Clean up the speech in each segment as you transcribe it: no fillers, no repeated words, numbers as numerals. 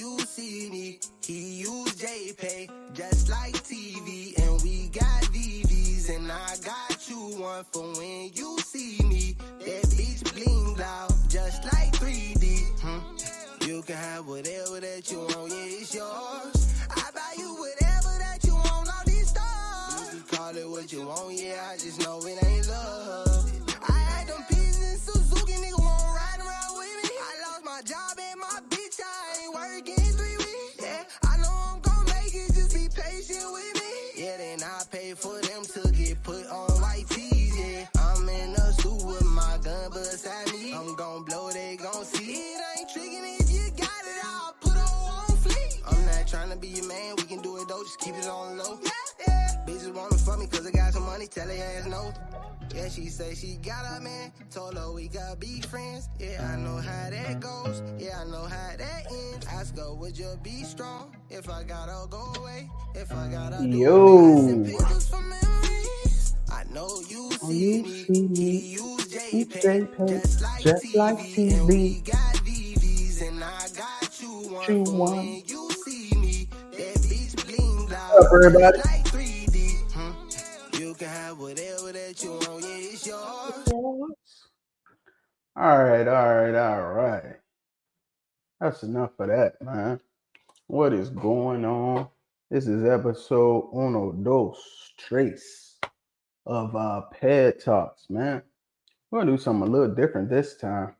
you see me. He used JPay just like TV, and we got VVs, and I got you one for when you see me. That bitch blinged out just like 3D. You can have whatever that you want, yeah, it's yours. I buy you whatever that you want, all these stars. You can call it what you want, yeah, I just know it ain't love. I had them peas in Suzuki, nigga won't ride around with me. I lost my job and my bitch, I ain't working 3 weeks. Yeah, I know I'm gon' make it, just be patient with me. Yeah, then I pay for them to get put on white tees, yeah. I'm in a suit with my gun beside me. I'm gon' blow, they gon' see. It ain't tricking if you got it, I'll put on fleek. I'm not tryna be your man, we can do it though, just keep it on low. Yeah. Bitches wanna fuck me cause I got some money, tell her ass no. Yeah, she say she got a man, told her we gotta be friends. Yeah, I know how that goes, yeah, I know how that ends. Ask her, would you be strong if I gotta go away? If I gotta do pictures for memories. I know you see me, you JPay, just like TV, and we got VVs, and I got you one for when you see me. That bitch blinged out, up, everybody? like 3D. You can have whatever that you want, yeah, it's yours. All right. That's enough of that, man. What is going on? This is episode uno dos tres of Ped Talks, man. We're gonna do something a little different this time.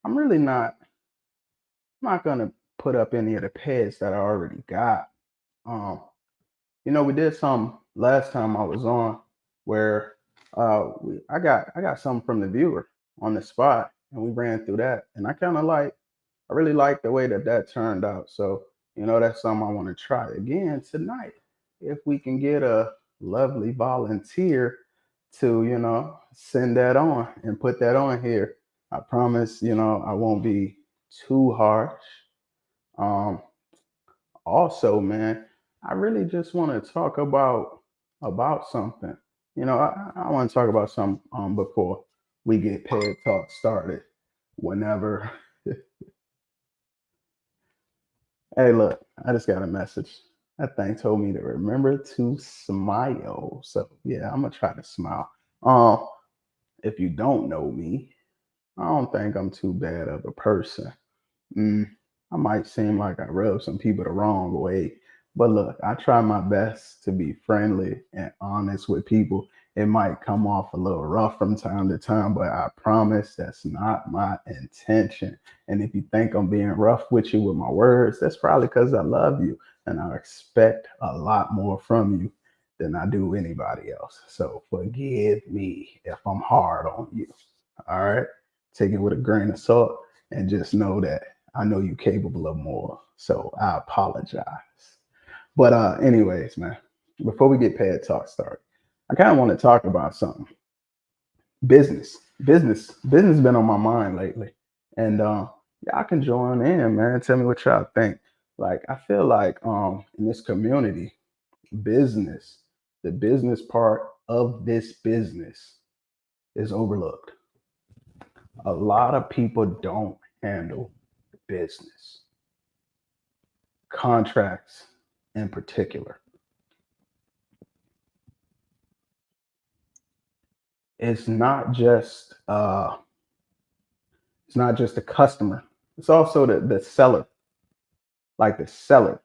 I'm not gonna put up any of the peds that I already got. We did some last time I was on where I got something from the viewer on the spot, and we ran through that, and I really like the way that turned out. So that's something I want to try again tonight. If we can get a lovely volunteer to send that on and put that on here, I promise I won't be too harsh. Also, man, I really just want to talk about something. I want to talk about something before we get Ped Talk started. Whenever, hey, look, I just got a message. That thing told me to remember to smile. So yeah, I'm gonna try to smile. If you don't know me, I don't think I'm too bad of a person. I might seem like I rub some people the wrong way, but look, I try my best to be friendly and honest with people. It might come off a little rough from time to time, but I promise that's not my intention. And if you think I'm being rough with you with my words, that's probably because I love you and I expect a lot more from you than I do anybody else. So forgive me if I'm hard on you. All right? Take it with a grain of salt and just know that I know you're capable of more, so I apologize. But anyways, man, before we get Ped Talk started, I kind of want to talk about something. Business been on my mind lately, and y'all can join in, man. Tell me what y'all think. Like, I feel like in this community, the business part of this business is overlooked. A lot of people don't handle business, contracts in particular. It's not just the customer, it's also the seller. Like, the seller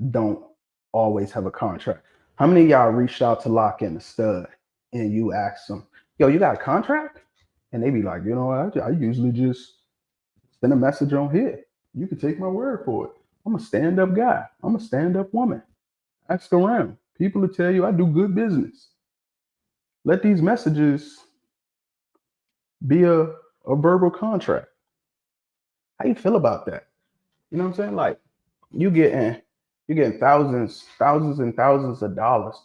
don't always have a contract. How many of y'all reached out to lock in a stud and you ask them, yo, you got a contract? And they be like, I usually just send a message on here. You can take my word for it. I'm a stand-up guy. I'm a stand-up woman. Ask around. People will tell you I do good business. Let these messages be a verbal contract. How you feel about that? You know what I'm saying? Like, you're getting thousands and thousands of dollars,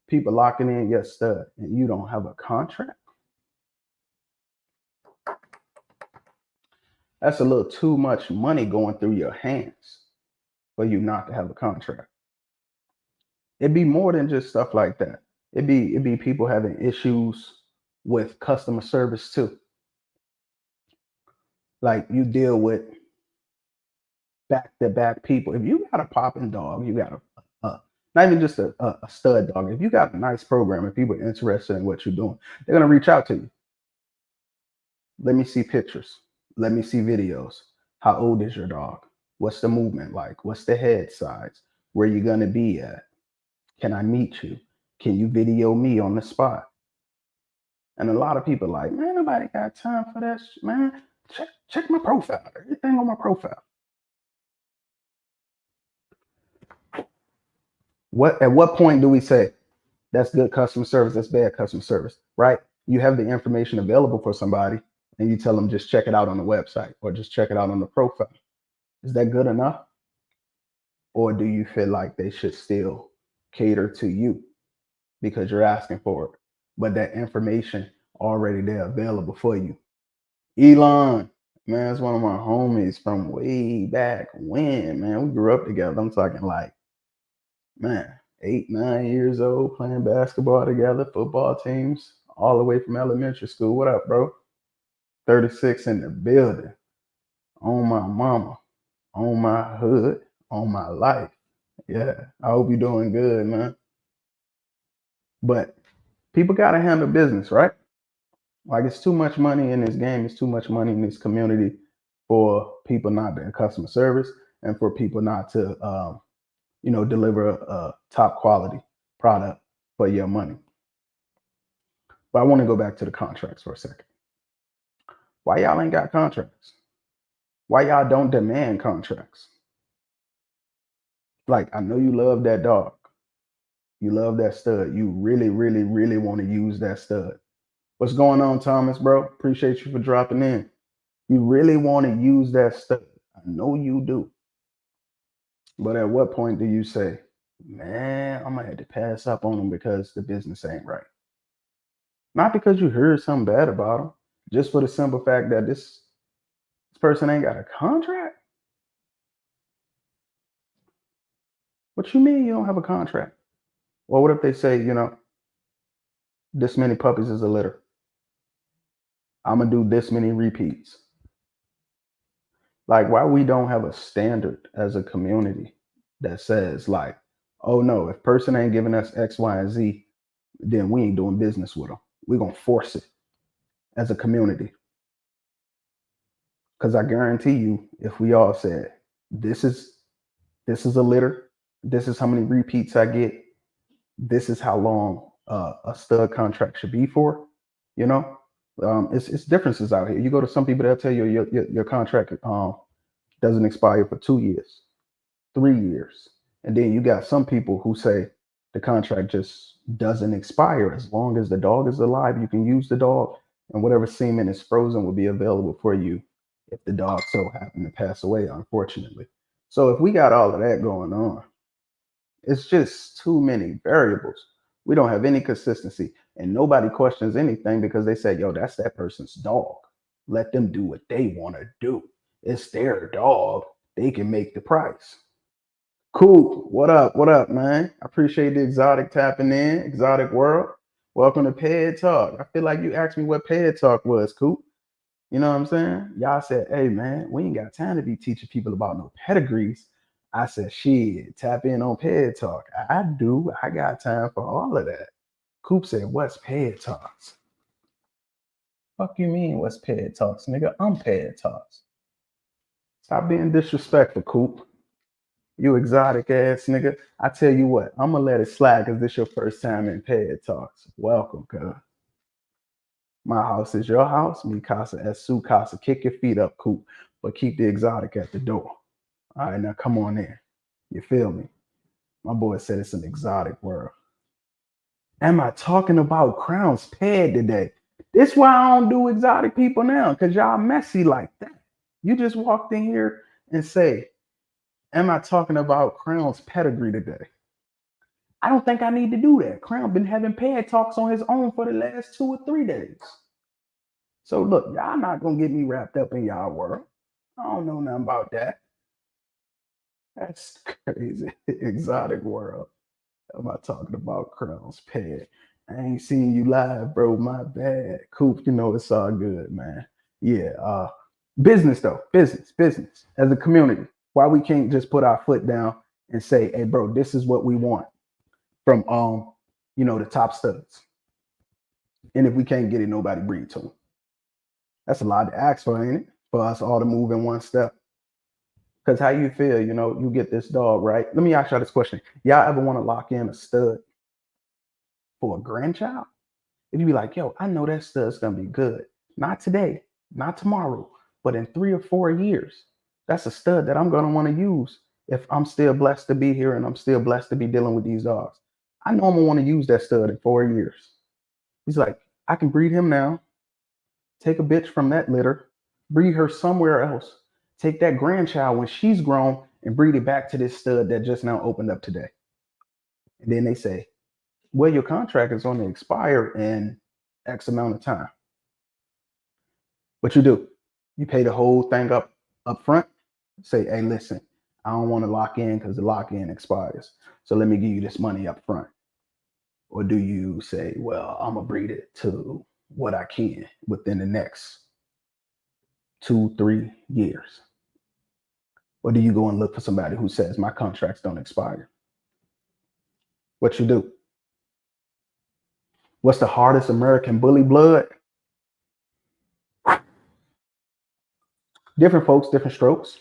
people locking in your stud, and you don't have a contract? That's a little too much money going through your hands for you not to have a contract. It'd be more than just stuff like that. It'd be people having issues with customer service too. Like, you deal with back-to-back people. If you got a popping dog, you got not even just a stud dog. If you got a nice program and people are interested in what you're doing, they're gonna reach out to you. Let me see pictures. Let me see videos. How old is your dog? What's the movement like? What's the head size? Where you gonna be at? Can I meet you? Can you video me on the spot? And a lot of people are like, man, nobody got time for that, man. Check my profile. Everything on my profile. At what point do we say that's good customer service, that's bad customer service, right? You have the information available for somebody and you tell them just check it out on the website or just check it out on the profile. Is that good enough? Or do you feel like they should still cater to you because you're asking for it, but that information already there available for you? Elon, man, that's one of my homies from way back when, man. We grew up together. I'm talking like, man, 8, 9 years old, playing basketball together, football teams, all the way from elementary school. What up, bro? 36 in the building, on my mama, on my hood, on my life. Yeah, I hope you're doing good, man. But people got to handle business, right? Like it's too much money in this game. It's too much money in this community for people not being customer service and for people not to, deliver a top quality product for your money. But I want to go back to the contracts for a second. Why y'all ain't got contracts? Why y'all don't demand contracts? Like, I know you love that dog. You love that stud. You really, really, really want to use that stud. What's going on, Thomas, bro? Appreciate you for dropping in. You really want to use that stud. I know you do. But at what point do you say, man, I'm going to have to pass up on them because the business ain't right? Not because you heard something bad about them, just for the simple fact that this person ain't got a contract. What you mean you don't have a contract? Well, what if they say, this many puppies is a litter? I'm going to do this many repeats. Like, why we don't have a standard as a community that says, like, oh no, if person ain't giving us X, Y, and Z, then we ain't doing business with them. We're going to force it as a community. Because I guarantee you, if we all said, this is a litter, this is how many repeats I get, this is how long a stud contract should be for, it's differences out here. You go to some people, they'll tell you your contract doesn't expire for 2 years, 3 years. And then you got some people who say the contract just doesn't expire. As long as the dog is alive, you can use the dog, and whatever semen is frozen will be available for you if the dog so happened to pass away, unfortunately. So if we got all of that going on, it's just too many variables. We don't have any consistency, and nobody questions anything because they say, yo, that's that person's dog. Let them do what they want to do. It's their dog. They can make the price. Cool. What up? What up, man? I appreciate the exotic tapping in, exotic world. Welcome to Ped Talk. I feel like you asked me what Ped Talk was, Coop. You know what I'm saying? Y'all said, hey, man, we ain't got time to be teaching people about no pedigrees. I said, shit, tap in on Ped Talk. I do. I got time for all of that. Coop said, what's Ped Talks? Fuck you mean, what's Ped Talks, nigga? I'm Ped Talks. Stop being disrespectful, Coop. You exotic ass nigga. I tell you what, I'm gonna let it slide because this your first time in Ped Talks. Welcome, cuz. My house is your house. Mi casa es su casa. Kick your feet up, Coop, but keep the exotic at the door. All right, now come on in. You feel me? My boy said it's an exotic world. Am I talking about Crown's Ped today? This why I don't do exotic people now, because y'all messy like that. You just walked in here and say, am I talking about Crown's pedigree today? I don't think I need to do that. Crown been having Ped Talks on his own for the last 2 or 3 days. So look, y'all not gonna get me wrapped up in y'all world. I don't know nothing about that. That's crazy. Exotic world. Am I talking about Crown's Ped? I ain't seen you live, bro. My bad. Coop, it's all good, man. Yeah. Business though. Business. As a community. Why we can't just put our foot down and say, hey, bro, this is what we want from the top studs. And if we can't get it, nobody breed to them. That's a lot to ask for, ain't it? For us all to move in one step. Because how you feel, you get this dog, right? Let me ask y'all this question. Y'all ever want to lock in a stud for a grandchild? If you be like, yo, I know that stud's gonna be good. Not today, not tomorrow, but in 3 or 4 years, that's a stud that I'm gonna want to use if I'm still blessed to be here and I'm still blessed to be dealing with these dogs. I know I'm gonna want to use that stud in 4 years. He's like, I can breed him now, take a bitch from that litter, breed her somewhere else, take that grandchild when she's grown and breed it back to this stud that just now opened up today. And then they say, well, your contract is going to expire in X amount of time. What you do? You pay the whole thing up front. Say, hey, listen, I don't want to lock in because the lock in expires. So let me give you this money up front. Or do you say, well, I'm gonna breed it to what I can within the next 2-3 years? Or do you go and look for somebody who says my contracts don't expire? What you do? What's the hardest American bully blood? Different folks, different strokes.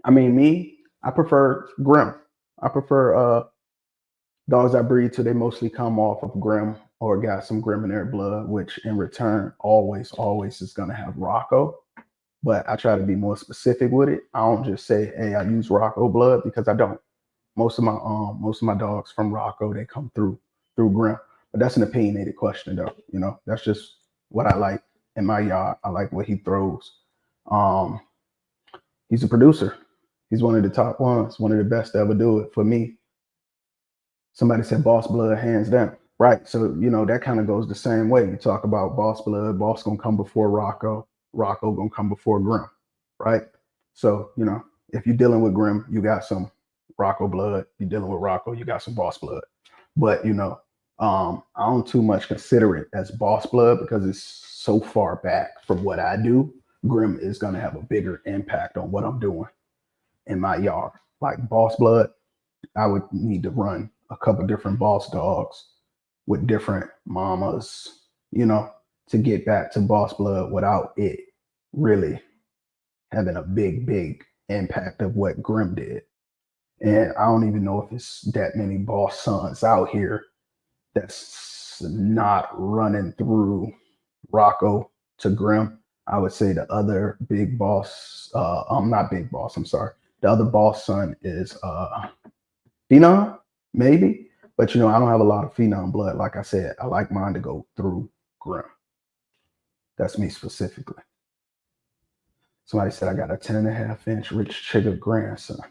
I mean, me, I prefer Grim. I prefer dogs I breed till they mostly come off of Grim or got some Grim in their blood, which in return always is gonna have Rocco. But I try to be more specific with it. I don't just say, hey, I use Rocco blood, because I don't. Most of my dogs from Rocco, they come through Grim. But that's an opinionated question though. That's just what I like in my yard. I like what he throws. He's a producer. He's one of the top ones, one of the best to ever do it for me. Somebody said boss blood, hands down. Right. So, that kind of goes the same way. You talk about boss blood, boss gonna come before Rocco, Rocco gonna come before Grim. Right. So, if you're dealing with Grim, you got some Rocco blood. You're dealing with Rocco, you got some boss blood. But, I don't too much consider it as boss blood because it's so far back from what I do. Grim is going to have a bigger impact on what I'm doing in my yard. Like boss blood, I would need to run a couple different boss dogs with different mamas, to get back to boss blood without it really having a big impact of what Grim did. And I don't even know if it's that many boss sons out here that's not running through Rocco to Grim. I would say the other big boss, not big boss, I'm sorry. The other boss son is Phenom, maybe. But, I don't have a lot of Phenom blood. Like I said, I like mine to go through Grim. That's me specifically. Somebody said I got a 10.5-inch Rich Chigga grandson.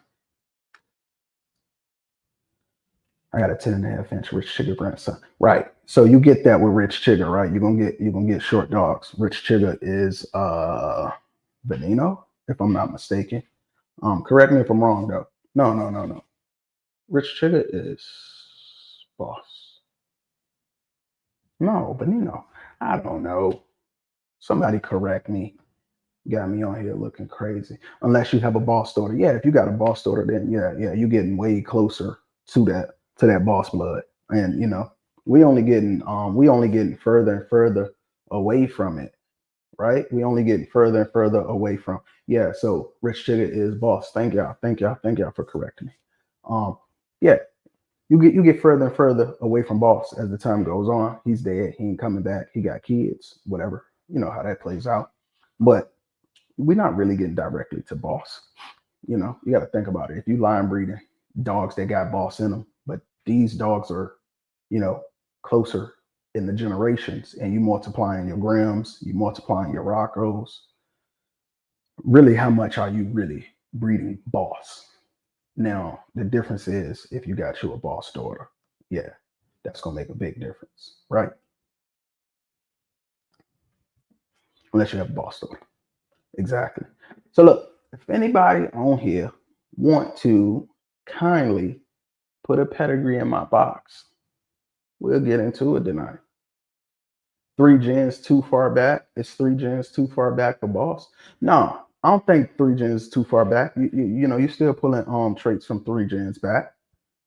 I got a 10.5-inch Rich Chigga grandson. Right. So you get that with Rich Chigga, right? You're gonna get short dogs. Rich Chigga is Veneno, if I'm not mistaken. Correct me if I'm wrong though. No. Rich Chigga is boss. No, Veneno. I don't know. Somebody correct me. Got me on here looking crazy. Unless you have a boss daughter. Yeah, if you got a boss daughter, then yeah, you're getting way closer to that boss blood. And we only getting further and further away from it, right? We only getting further and further away from. Yeah, so Rich Chigga is boss. Thank y'all for correcting me. Yeah, you get further and further away from boss as the time goes on. He's dead. He ain't coming back. He got kids, whatever. You know how that plays out. But we're not really getting directly to boss. You got to think about it. If you line breeding dogs that got boss in them, but these dogs are, closer in the generations, and you multiplying your Grims, you multiplying your Roccos. Really, how much are you really breeding boss? Now, the difference is if you got you a boss daughter, yeah, that's going to make a big difference, right? Unless you have a boss daughter. Exactly. So look, if anybody on here want to kindly put a pedigree in my box, we'll get into it tonight. 3 gens too far back. It's 3 gens too far back for boss. No, I don't think three gens is too far back. You know, you're still pulling traits from three gens back.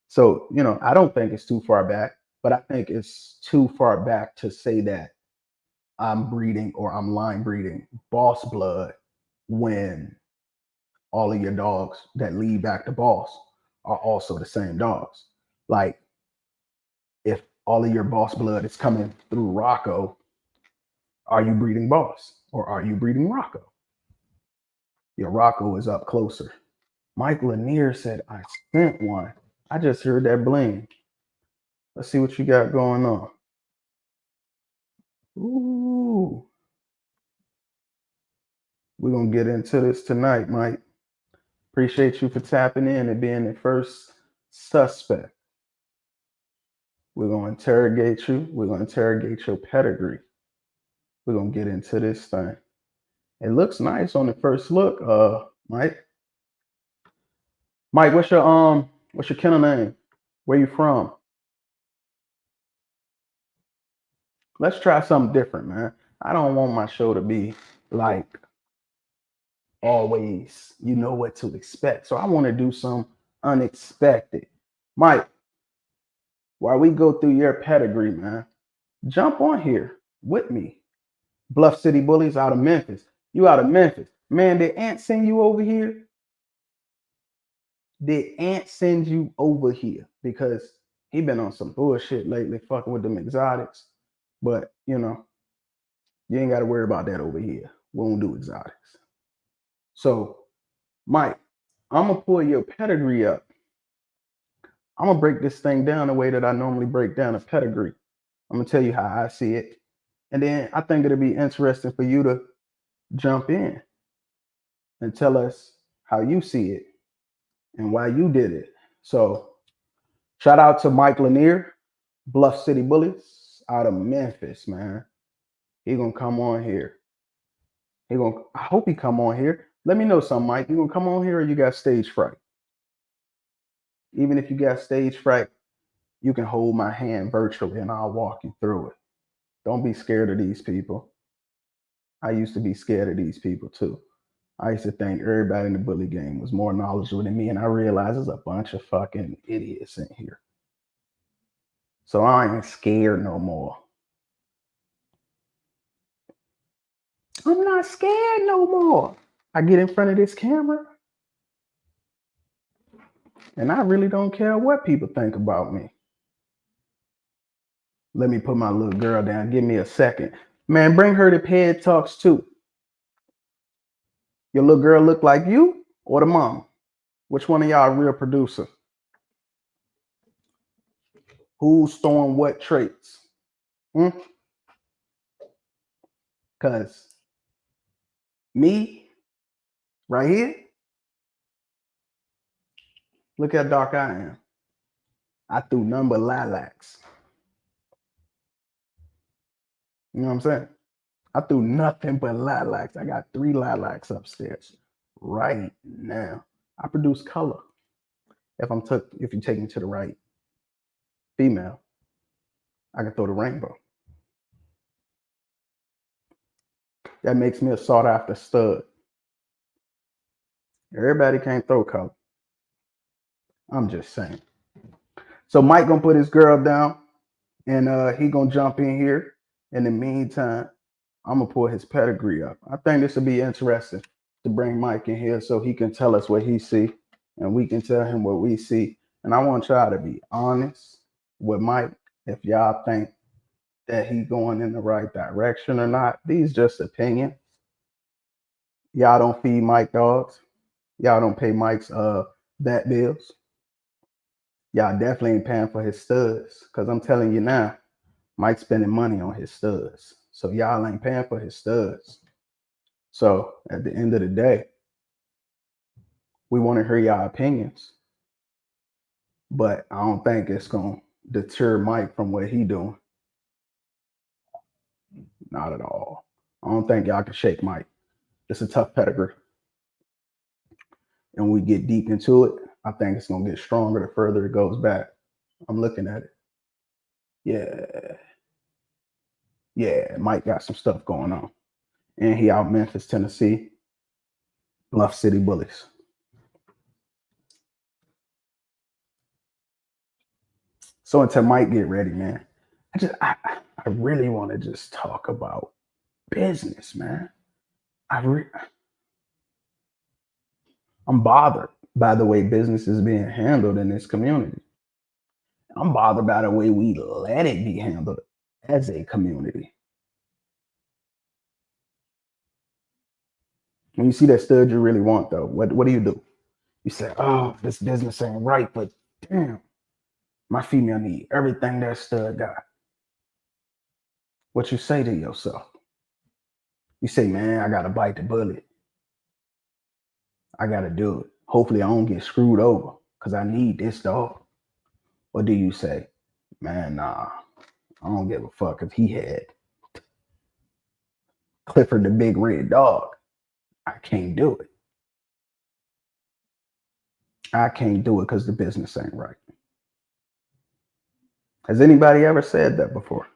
So, you know, I don't think it's too far back, but I think it's too far back to say that I'm breeding or I'm line breeding boss blood when all of your dogs that lead back to boss are also the same dogs. Like if all of your boss blood is coming through Rocco, are you breeding boss or are you breeding Rocco? Your Rocco is up closer. Mike Lanier said, I sent one. I just heard that bling. Let's see what you got going on. Ooh. We're going to get into this tonight, Mike. Appreciate you for tapping in and being the first suspect. We're going to interrogate you. We're going to interrogate your pedigree. We're going to get into this thing. It looks nice on the first look, Mike. Mike, what's your kennel name? Where you from? Let's try something different, man. I don't want my show to be like always, you know what to expect. So I want to do some unexpected. Mike, while we go through your pedigree, man, jump on here with me. Bluff City Bullies out of Memphis. You out of Memphis. Man, did Ant send you over here? Did Ant send you over here? Because he been on some bullshit lately, fucking with them exotics. But, you know, you ain't got to worry about that over here. We won't do exotics. So, Mike, I'm going to pull your pedigree up. I'm going to break this thing down the way that I normally break down a pedigree. I'm going to tell you how I see it. And then I think it'll be interesting for you to jump in and tell us how you see it and why you did it. So, shout out to Mike Lanier, Bluff City Bullies out of Memphis, man. He gonna come on here. I hope he come on here. Let me know something, Mike. You gonna come on here or you got stage fright? Even if you got stage fright, you can hold my hand virtually and I'll walk you through it. Don't be scared of these people. I used to be scared of these people too. I used to think everybody in the bully game was more knowledgeable than me, and I realized there's a bunch of fucking idiots in here. So I ain't scared no more. I'm not scared no more. I get in front of this camera, and I really don't care what people think about me. Let me put my little girl down. Give me a second. Man, bring her to Ped Talks too. Your little girl look like you or the mom? Which one of y'all a real producer? Who's throwing what traits? Because me, right here, look how dark I am. I threw none but lilacs. You know what I'm saying? I threw nothing but lilacs. I got 3 lilacs upstairs right now. I produce color. If you take me to the right female, I can throw the rainbow. That makes me a sought after stud. Everybody can't throw color. I'm just saying. So Mike gonna put his girl down, and he gonna jump in here. In the meantime, I'm gonna pull his pedigree up. I think this will be interesting to bring Mike in here so he can tell us what he see, and we can tell him what we see. And I want y'all to be honest with Mike. If y'all think that he going in the right direction or not, these just opinions. Y'all don't feed Mike dogs. Y'all don't pay Mike's vet bills. Y'all definitely ain't paying for his studs. Cause I'm telling you now, Mike's spending money on his studs. So y'all ain't paying for his studs. So at the end of the day, we want to hear y'all opinions. But I don't think it's gonna deter Mike from what he doing. Not at all. I don't think y'all can shake Mike. It's a tough pedigree. And when we get deep into it, I think it's gonna get stronger the further it goes back. I'm looking at it. Yeah, Mike got some stuff going on. And he out Memphis, Tennessee. Bluff City Bullies. So until Mike get ready, man, I really want to just talk about business, man. I'm bothered by the way business is being handled in this community. I'm bothered by the way we let it be handled as a community. When you see that stud you really want, though, what do? You say, oh, this business ain't right, but damn, my female need everything that stud got. What you say to yourself? You say, man, I gotta bite the bullet. I gotta do it. Hopefully I don't get screwed over because I need this dog. Or do you say, man, nah, I don't give a fuck if he had Clifford the big red dog. I can't do it. I can't do it because the business ain't right. Has anybody ever said that before?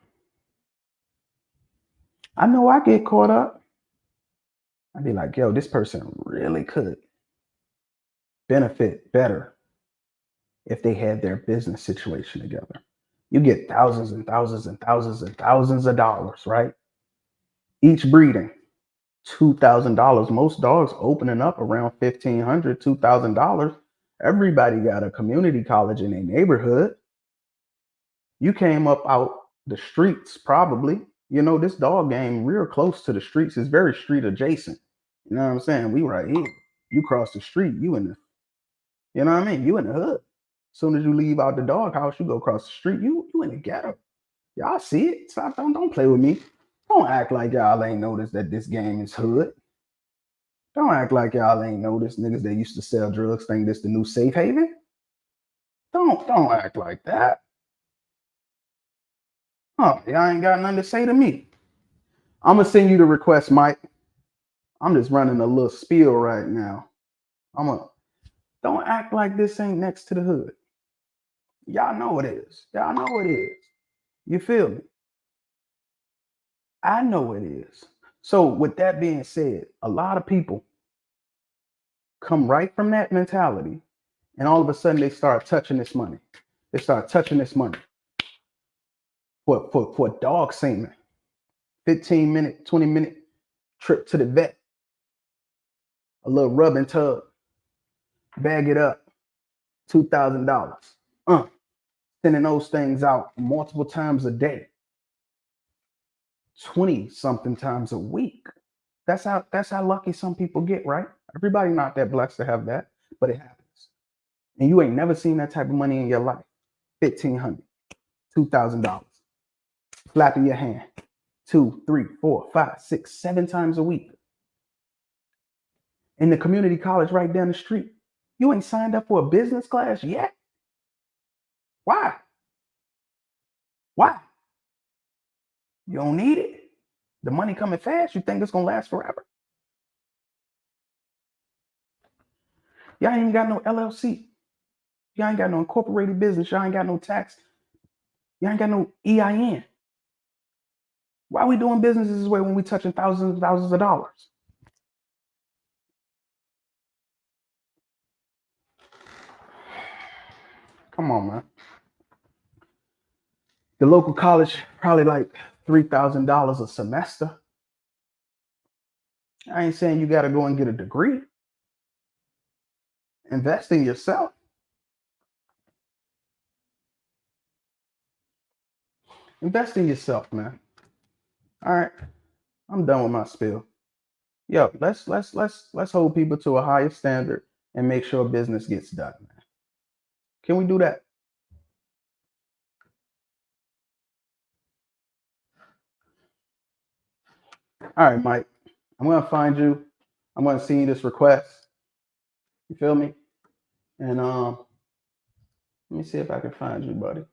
I know I get caught up. I'd be like, yo, this person really could benefit better if they had their business situation together. You get thousands and thousands and thousands and thousands of dollars, right? Each breeding, $2,000. Most dogs opening up around $1,500, $2,000. Everybody got a community college in their neighborhood. You came up out the streets, probably. You know, this dog game real close to the streets. Is very street adjacent. You know what I'm saying? We right here. You cross the street, you in the, you know what I mean? You in the hood. As soon as you leave out the doghouse, you go across the street. You in the ghetto. Y'all see it. Stop, don't play with me. Don't act like y'all ain't noticed that this game is hood. Don't act like y'all ain't noticed niggas that used to sell drugs think this the new safe haven. Don't act like that. Huh, y'all ain't got nothing to say to me. I'm gonna send you the request, Mike. I'm just running a little spiel right now. Don't act like this ain't next to the hood. Y'all know it is. Y'all know it is. You feel me? I know it is. So with that being said, a lot of people come right from that mentality, and all of a sudden they start touching this money. They start touching this money for dog semen. 15-minute, 20-minute trip to the vet. A little rubbing tub. Bag it up. $2,000. Sending those things out multiple times a day. 20 something times a week. That's how lucky some people get, right? Everybody not that blessed to have that, but it happens. And you ain't never seen that type of money in your life. $1,500, $2,000. Flapping your hand. 2, 3, 4, 5, 6, 7 times a week. In the community college right down the street. You ain't signed up for a business class yet? Why? Why? You don't need it? The money coming fast, you think it's gonna last forever? Y'all ain't even got no LLC. Y'all ain't got no incorporated business. Y'all ain't got no tax. Y'all ain't got no EIN. Why are we doing business this way when we touching thousands and thousands of dollars? Come on, man. The local college, probably like $3,000 a semester. I ain't saying you got to go and get a degree. Invest in yourself. Invest in yourself, man. All right, I'm done with my spiel. Yo, let's hold people to a higher standard and make sure business gets done, man. Can we do that? All right, Mike. I'm gonna find you. I'm gonna send you this request. You feel me? And let me see if I can find you, buddy.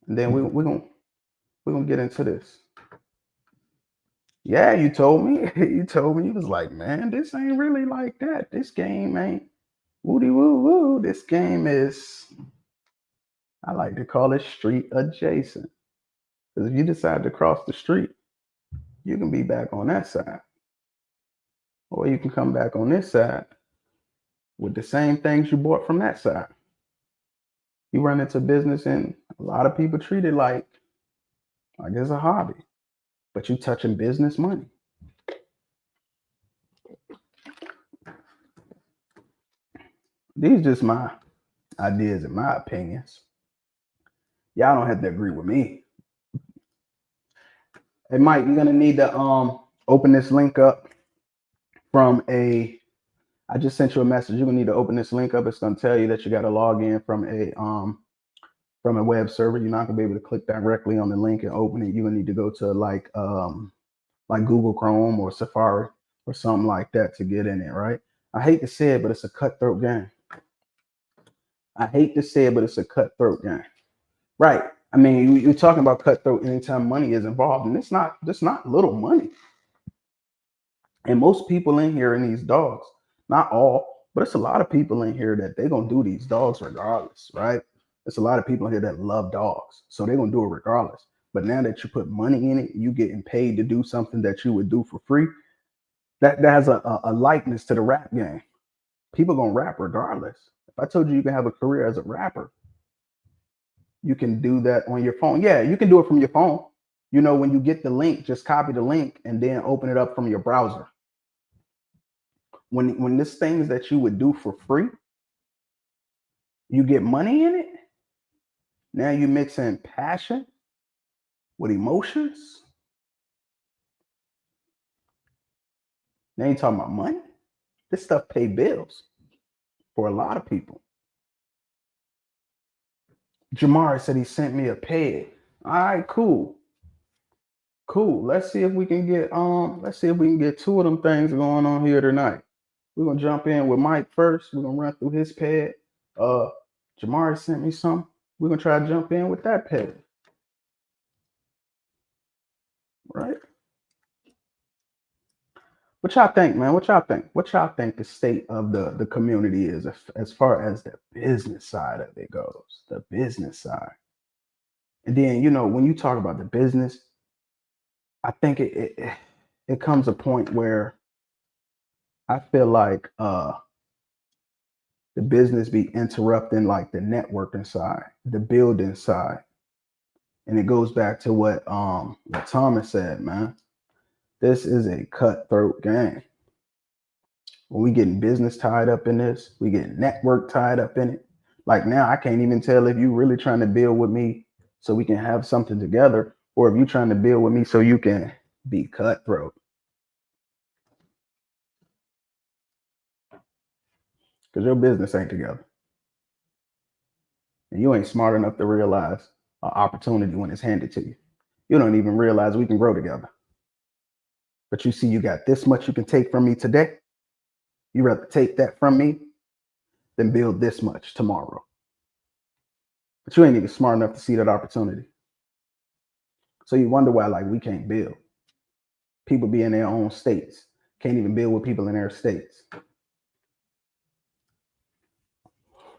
And then we're gonna get into this. Yeah, you told me. You told me. You was like, man, this ain't really like that. This game ain't woody woo woo. This game is, I like to call it street adjacent. Because if you decide to cross the street, you can be back on that side. Or you can come back on this side with the same things you bought from that side. You run into business and a lot of people treat it like it's a hobby, but you touching business money. These just my ideas and my opinions. Y'all don't have to agree with me. Hey Mike, you're gonna need to open this link up from a I just sent you a message. You're gonna need to open this link up. It's gonna tell you that you gotta log in from a web server. You're not gonna be able to click directly on the link and open it. You're gonna need to go to like Google Chrome or Safari or something like that to get in it, right? I hate to say it, but it's a cutthroat game. I hate to say it, but it's a cutthroat game. Right. I mean, you're talking about cutthroat anytime money is involved, and it's not little money. And most people in here in these dogs, not all, but it's a lot of people in here that they're gonna do these dogs regardless, right? There's a lot of people in here that love dogs, so they're gonna do it regardless. But now that you put money in it, you getting paid to do something that you would do for free. That has a likeness to the rap game. People gonna rap regardless. If I told you can have a career as a rapper, you can do that on your phone. Yeah, you can do it from your phone. You know, when you get the link, just copy the link and then open it up from your browser. When this things that you would do for free, you get money in it. Now you mix in passion with emotions. Now you talking about money. This stuff pay bills for a lot of people. Jamari said he sent me a Ped. All right, cool. Cool. Let's see if we can get two of them things going on here tonight. We're gonna jump in with Mike first. We're gonna run through his Ped. Jamari sent me some. We're gonna try to jump in with that Ped. Right? What y'all think, man? What y'all think? What y'all think the state of the community is as far as the business side of it goes? The business side. And then, you know, when you talk about the business, I think it comes a point where I feel like the business be interrupting like the networking side, the building side. And it goes back to what Thomas said, man. This is a cutthroat game. When we getting business tied up in this, we get network tied up in it. Like now, I can't even tell if you really trying to build with me so we can have something together, or if you trying to build with me so you can be cutthroat. Because your business ain't together. And you ain't smart enough to realize an opportunity when it's handed to you. You don't even realize we can grow together. But you see, you got this much you can take from me today. You rather take that from me than build this much tomorrow. But you ain't even smart enough to see that opportunity. So you wonder why, like, we can't build. People be in their own states, can't even build with people in their states.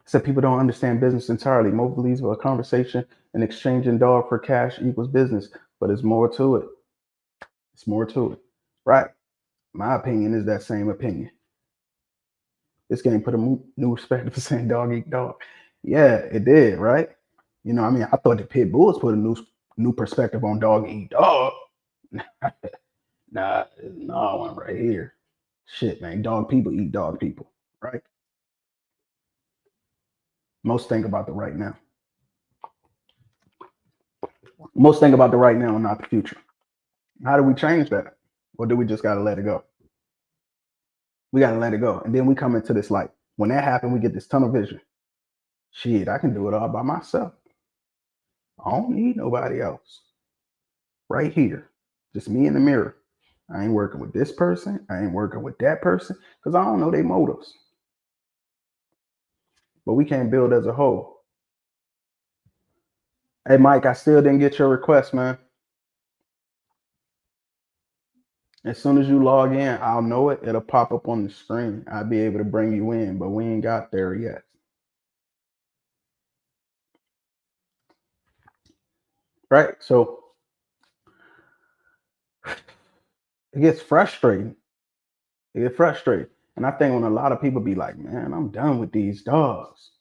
So people don't understand business entirely. Most believes a conversation and exchanging dog for cash equals business, but it's more to it. It's more to it, right? My opinion is that same opinion. This game put a new perspective for saying dog eat dog. Yeah, it did, right? You know, I mean, I thought the pit bulls put a new perspective on dog eat dog. Nah, one right here. Shit, man, dog people eat dog people, right? Most think about the right now. Most think about the right now and not the future. How do we change that? Or do we just gotta let it go? We gotta let it go. And then we come into this light. When that happens, we get this tunnel vision. Shit, I can do it all by myself. I don't need nobody else. Right here. Just me in the mirror. I ain't working with this person. I ain't working with that person because I don't know their motives. But we can't build as a whole. Hey, Mike, I still didn't get your request, man. As soon as you log in, I'll know it. It'll pop up on the screen. I'll be able to bring you in, but we ain't got there yet. Right? So It gets frustrating. It gets frustrating. And I think when a lot of people be like, man, I'm done with these dogs,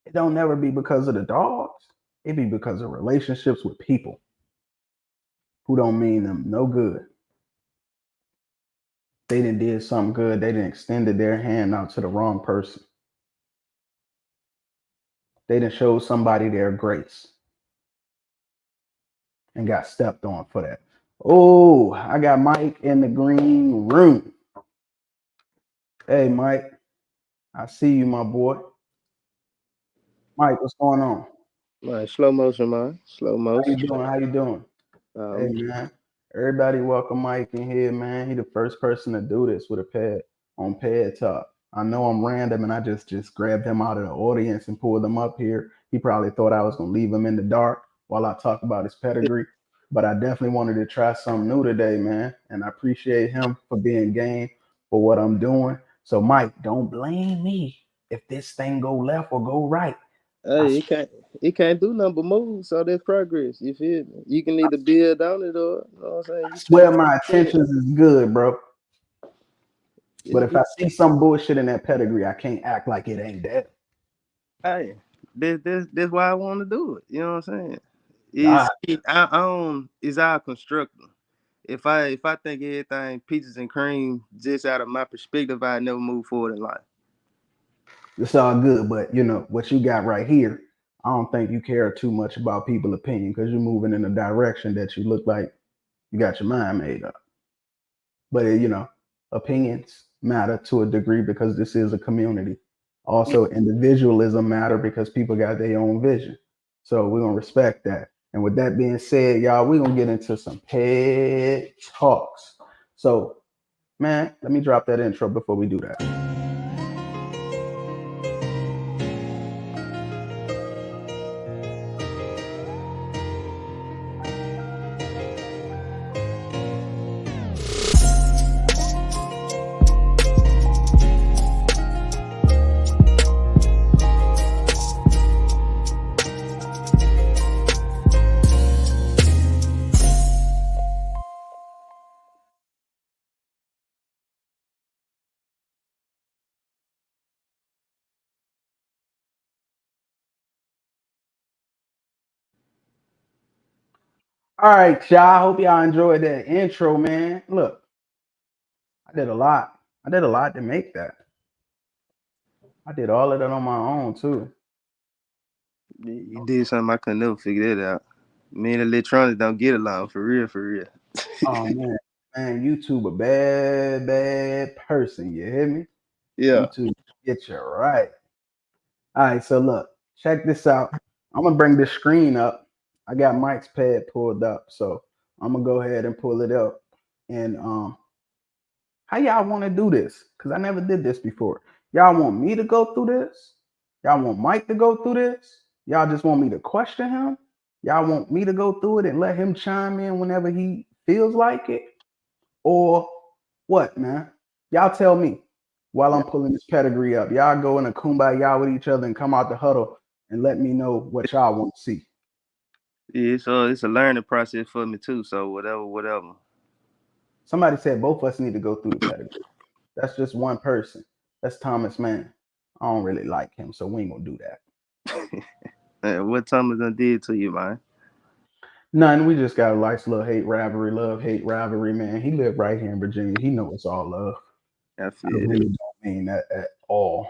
it don't never be because of the dogs. It be because of relationships with people who don't mean them no good. They didn't did something good. They didn't extended their hand out to the wrong person. They didn't show somebody their grace and got stepped on for that. Oh, I got Mike in the green room. Hey, Mike, I see you, my boy. Mike, what's going on? Man, slow motion, man. Slow How you motion. doing? How you doing? Hey, Um, man. Everybody welcome Mike in here, man. He the first person to do this with a ped on Ped Talk. I know I'm random and I just grabbed him out of the audience and pulled him up here. He probably thought I was gonna leave him in the dark while I talk about his pedigree. But I definitely wanted to try something new today, man. And I appreciate him for being game for what I'm doing. So Mike, don't blame me if this thing go left or go right. I, hey, it can't do nothing but move, so there's progress. You feel me? You can either build on it or you know what I'm saying, I you swear stand my in it. intentions is good, bro. But if It, I see some bullshit in that pedigree, I can't act like it ain't that. hey, that's why I want to do it. You know what I'm saying? God, I own is our constructor. If I think everything peaches and cream just out of my perspective, I never move forward in life. it's all good. But you know what you got right here. I don't think you care too much about people's opinion because you're moving in a direction that you look like you got your mind made up. But you know, opinions matter to a degree because this is a community. Also, individualism matter because people got their own vision. So we're gonna respect that. And with that being said, y'all, we're gonna get into some pet talks. So, man, let me drop that intro before we do that. All right, y'all. I hope y'all enjoyed that intro, man. Look, I did a lot. I did a lot to make that. I did all of that on my own too. You did something I could never figure that out. Me and electronics don't get along for real, for real. Oh man, YouTube a bad, bad person. You hear me? Yeah. YouTube get you right. All right, so look, check this out. I'm gonna bring this screen up. I got Mike's pad pulled up, so I'm gonna go ahead and pull it up. And how y'all want to do this? Cause I never did this before. Y'all want me to go through this? Y'all want Mike to go through this? Y'all just want me to question him? Y'all want me to go through it and let him chime in whenever he feels like it? Or what, man? Y'all tell me while Yeah. I'm pulling this pedigree up. Y'all go in a kumbaya with each other and come out the huddle and let me know what y'all want to see. Yeah, so it's a learning process for me too. So whatever, whatever. Somebody said both of us need to go through the pedigree. That's just one person. That's Thomas Mann. I don't really like him, so we ain't gonna do that. What Thomas done did to you, man? None. We just got a nice little hate rivalry, love hate rivalry, man. He lived right here in Virginia. He know it's all love. I I feel that. really don't mean that at all.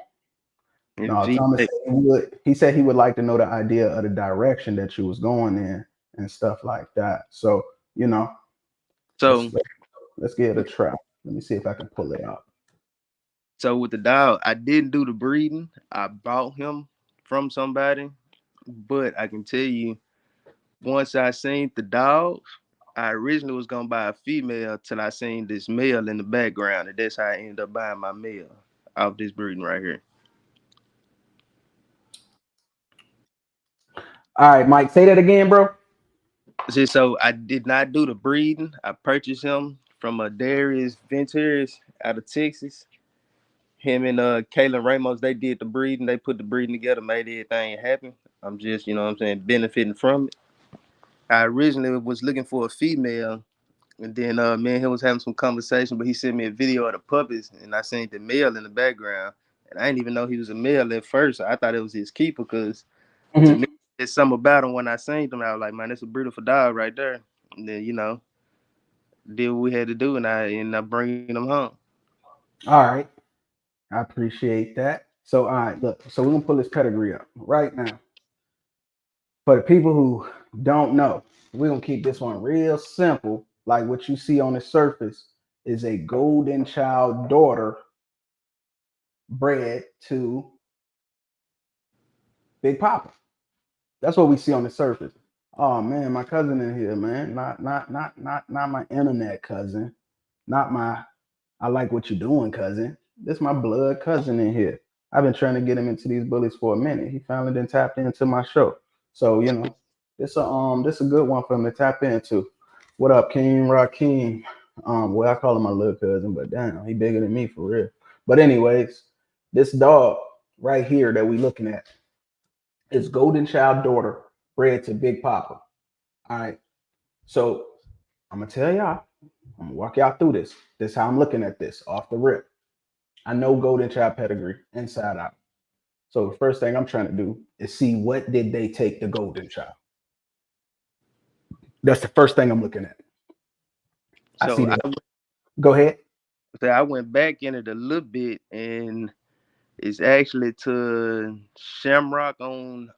If No, G, Thomas said he would. He said he would like to know the idea of the direction that you was going in and stuff like that. So you know, let's so let's give it a try. Let me see if I can pull it out. so with the dog, I didn't do the breeding. I bought him from somebody, but I can tell you, once I seen the dogs, I originally was gonna buy a female till I seen this male in the background, and that's how I ended up buying my male off this breeding right here. All right, Mike, say that again, bro. See, so I did not do the breeding. I purchased him from a Darius Ventures out of Texas. Him and Kalen Ramos, they did the breeding. They put the breeding together, made everything happen. I'm just, you know what I'm saying, benefiting from it. I originally was looking for a female, And then me and him was having some conversation, but he sent me a video of the puppies, and I seen the male in the background, and I didn't even know he was a male at first. I thought it was his keeper, because to Mhm. me, it's something about him. When I seen him, I was like, man, that's a beautiful dog right there. And then did what we had to do, and I ended up bringing him home. All right. I appreciate that. So, all right, look. So we're gonna pull this pedigree up right now. For the people who don't know, we're gonna keep this one real simple. Like what you see on the surface is a golden child daughter bred to Big Papa. That's what we see on the surface. Oh man, my cousin in here, man. Not my internet cousin. Not my I like what you're doing, cousin. This my blood cousin in here. I've been trying to get him into these bullies for a minute. He finally then tapped into my show. So, this a good one for him to tap into. What up, King Rakeem? Well, I call him my little cousin, but damn, he bigger than me for real. But anyways, this dog right here that we looking at is Golden Child daughter bred to Big Papa. All right. So I'm gonna tell y'all, I'm gonna walk y'all through this. This is how I'm looking at this off the rip. I know Golden Child pedigree inside out. So the first thing I'm trying to do is see what did they take the Golden Child. That's the first thing I'm looking at. I see So that. Go ahead. I went back in it a little bit, and it's actually to Shamrock on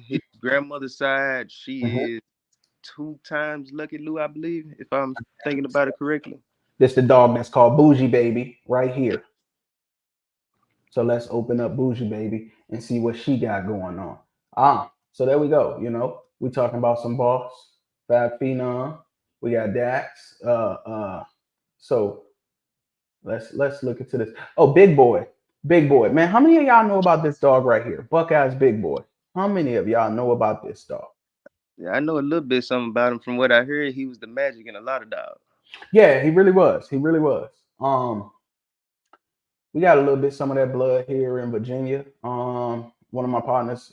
his Mhm, grandmother's side. mhm. She is 2 times Lucky Lou, I believe, if I'm thinking about it correctly. This the dog that's called Bougie Baby right here. So let's open up Bougie Baby and see what she got going on. So there we go. We talking about some boss, Fab Phenom. We got Dax. So let's look into this. Oh, Big Boy, man. How many of y'all know about this dog right here? Buckeye's Big Boy. How many of y'all know about this dog? Yeah, I know a little bit something about him. From what I heard, he was the magic in a lot of dogs. Yeah, he really was. He really was. We got a little bit some of that blood here in Virginia. One of my partners,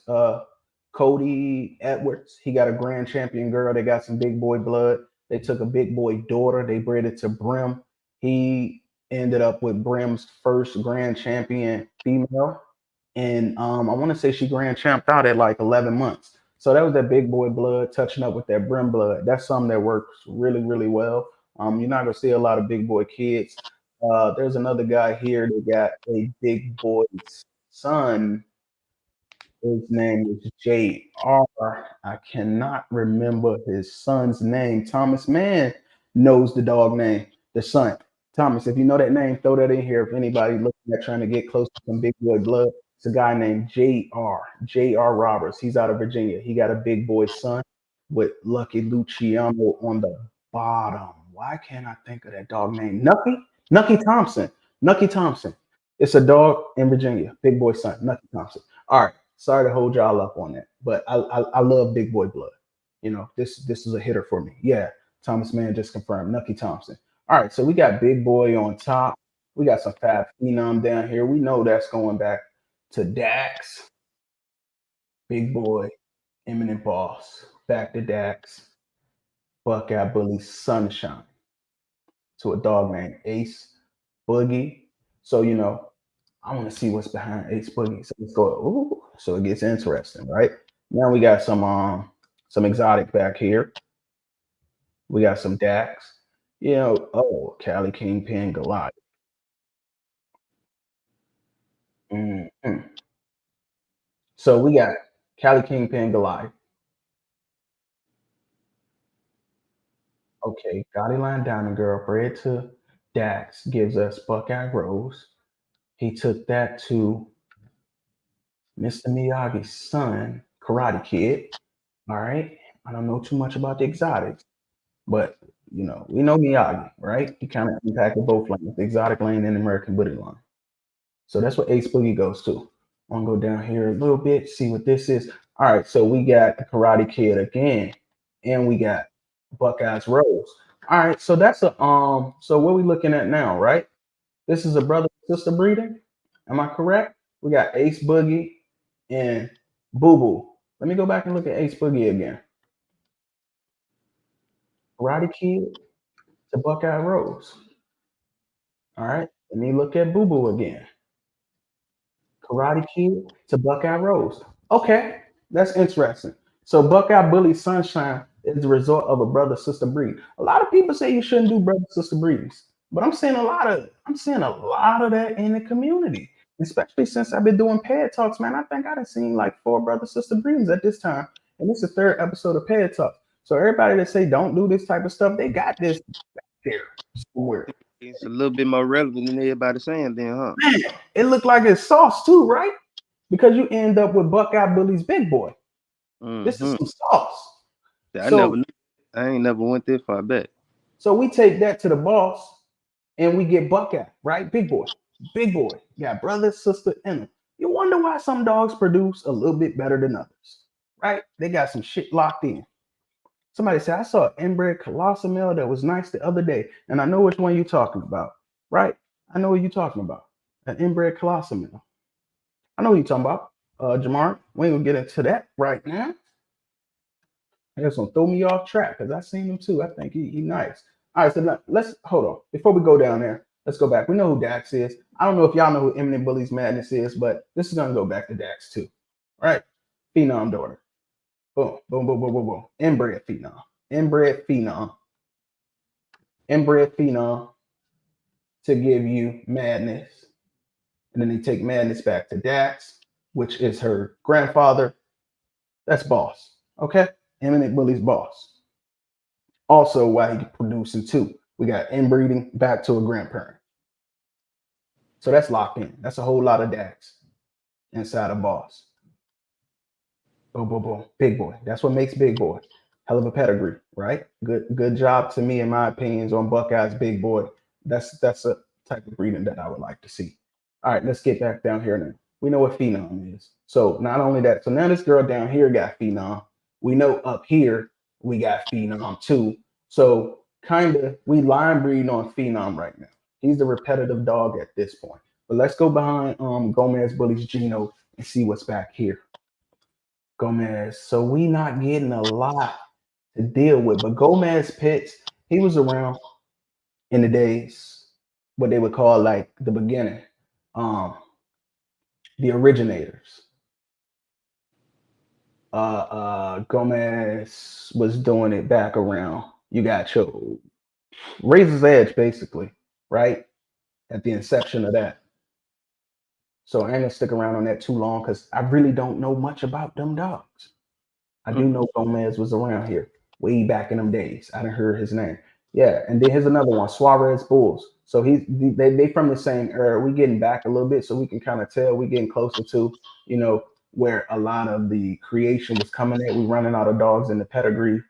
Cody Edwards, he got a grand champion girl. They got some big boy blood. They took a big boy daughter. They bred it to Brim. He ended up with Brim's first grand champion female, and I want to say she grand champed out at like 11 months. So that was that big boy blood touching up with that Brim blood. That's something that works really, really well. You're not gonna see a lot of big boy kids. There's another guy here that got a big boy's son. His name is J.R. I cannot remember his son's name. Thomas Mann knows the dog name, the son. Thomas, if you know that name, throw that in here. If anybody looking at trying to get close to some big boy blood, it's a guy named J.R. J.R. Roberts. He's out of Virginia. He got a big boy son with Lucky Luciano on the bottom. Why can't I think of that dog name? Nucky? Nucky Thompson. Nucky Thompson. It's a dog in Virginia. Big boy son, Nucky Thompson. All right. Sorry to hold y'all up on that, but I love big boy blood. This is a hitter for me. Yeah, Thomas Mann just confirmed. Nucky Thompson. All right, so we got big boy on top. We got some Fab Phenom down here. We know that's going back to Dax, big boy, eminent boss. Back to Dax, Buckeye Bully Sunshine, to a dog named Ace Boogie. So I want to see what's behind Ace Boogie. So let's go. Ooh, so it gets interesting, right? Now we got some exotic back here. We got some Dax. Oh, Cali Kingpin Goliath. Mhm. So we got Cali Kingpin Goliath. Okay, Gotti Line Diamond Girl, bred to Dax, gives us Buckeye Rose. He took that to Mr. Miyagi's son, Karate Kid. All right. I don't know too much about the exotics. But we know Miyagi, right? He kind of impacted both lanes, the exotic lane and the American Bully line. So that's what Ace Boogie goes to. I'm gonna go down here a little bit, see what this is. All right, so we got the Karate Kid again, and we got Buckeyes Rose. All right, so that's a So what we looking at now, right? This is a brother sister breeding. Am I correct? We got Ace Boogie and Boo Boo. Let me go back and look at Ace Boogie again. Karate Kid. to Buckeye Rose. All right. Let me look at Boo Boo again. Karate Kid to Buckeye Rose. Okay, that's interesting. So Buckeye Bully Sunshine is the result of a brother sister breed. A lot of people say you shouldn't do brother sister breeds, but I'm seeing a lot of that in the community, especially since I've been doing Ped Talks. Man, I think I've seen like 4 brother sister breedings at this time, and this is the 3rd episode of Ped Talks. So everybody that say don't do this type of stuff, they got this there somewhere. It's a little bit more relevant than everybody saying then, huh? Man, it looked like it's sauce too, right? Because you end up with Buckeye Bully's big boy. This is Mm-hmm. some sauce. I never So, knew. I ain't never went this far back. so we take that to the boss and we get Buckeye, right? Big boy, big boy. Got brother, sister in them. You wonder why some dogs produce a little bit better than others, right? They got some shit locked in. Somebody said, I saw an inbred colossal male that was nice the other day, and I know which one you're talking about, right? I know what you're talking about. An inbred colossal male. I know what you're talking about, Jamar. We ain't gonna get into that right now. That's gonna throw me off track because I seen him too. I think he nice. All right, so now, let's hold on before we go down there. Let's go back. We know who Dax is. I don't know if y'all know who Eminent Bully's Madness is, but this is gonna go back to Dax too. All right, Phenom daughter. Boom, boom, boom, boom, boom, boom. Inbred Phenom. Inbred Phenom. Inbred Phenom to give you Madness, and then they take Madness back to Dax, which is her grandfather. That's boss. Okay, Eminent Bully's boss. Also, why he producing too. We got inbreeding back to a grandparent. So that's locked in. That's a whole lot of Dax inside a boss. Boom, boom, boom. Big boy. That's what makes big boy. Hell of a pedigree, right? Good job to me, in my opinions, on Buckeye's big boy. That's a type of breeding that I would like to see. All right, let's get back down here now. We know what phenom is. So not only that, so now this girl down here got phenom. We know up here we got phenom too. So kind of we line breeding on phenom right now. He's the repetitive dog at this point. But let's go behind Gomez Bully's Gino and see what's back here. Gomez. So we not getting a lot to deal with. But Gomez Pitts, he was around in the days, what they would call like the beginning, the originators. Gomez was doing it back around. You got your Razor's Edge, basically, right? At the inception of that. So I ain't gonna stick around on that too long because I really don't know much about them dogs. I do know Gomez was around here way back in them days. I didn't hear his name. Yeah, and then here's another one, Suarez Bulls. So they from the same era. We getting back a little bit so we can kind of tell we getting closer to, where a lot of the creation was coming at. We running out of dogs in the pedigree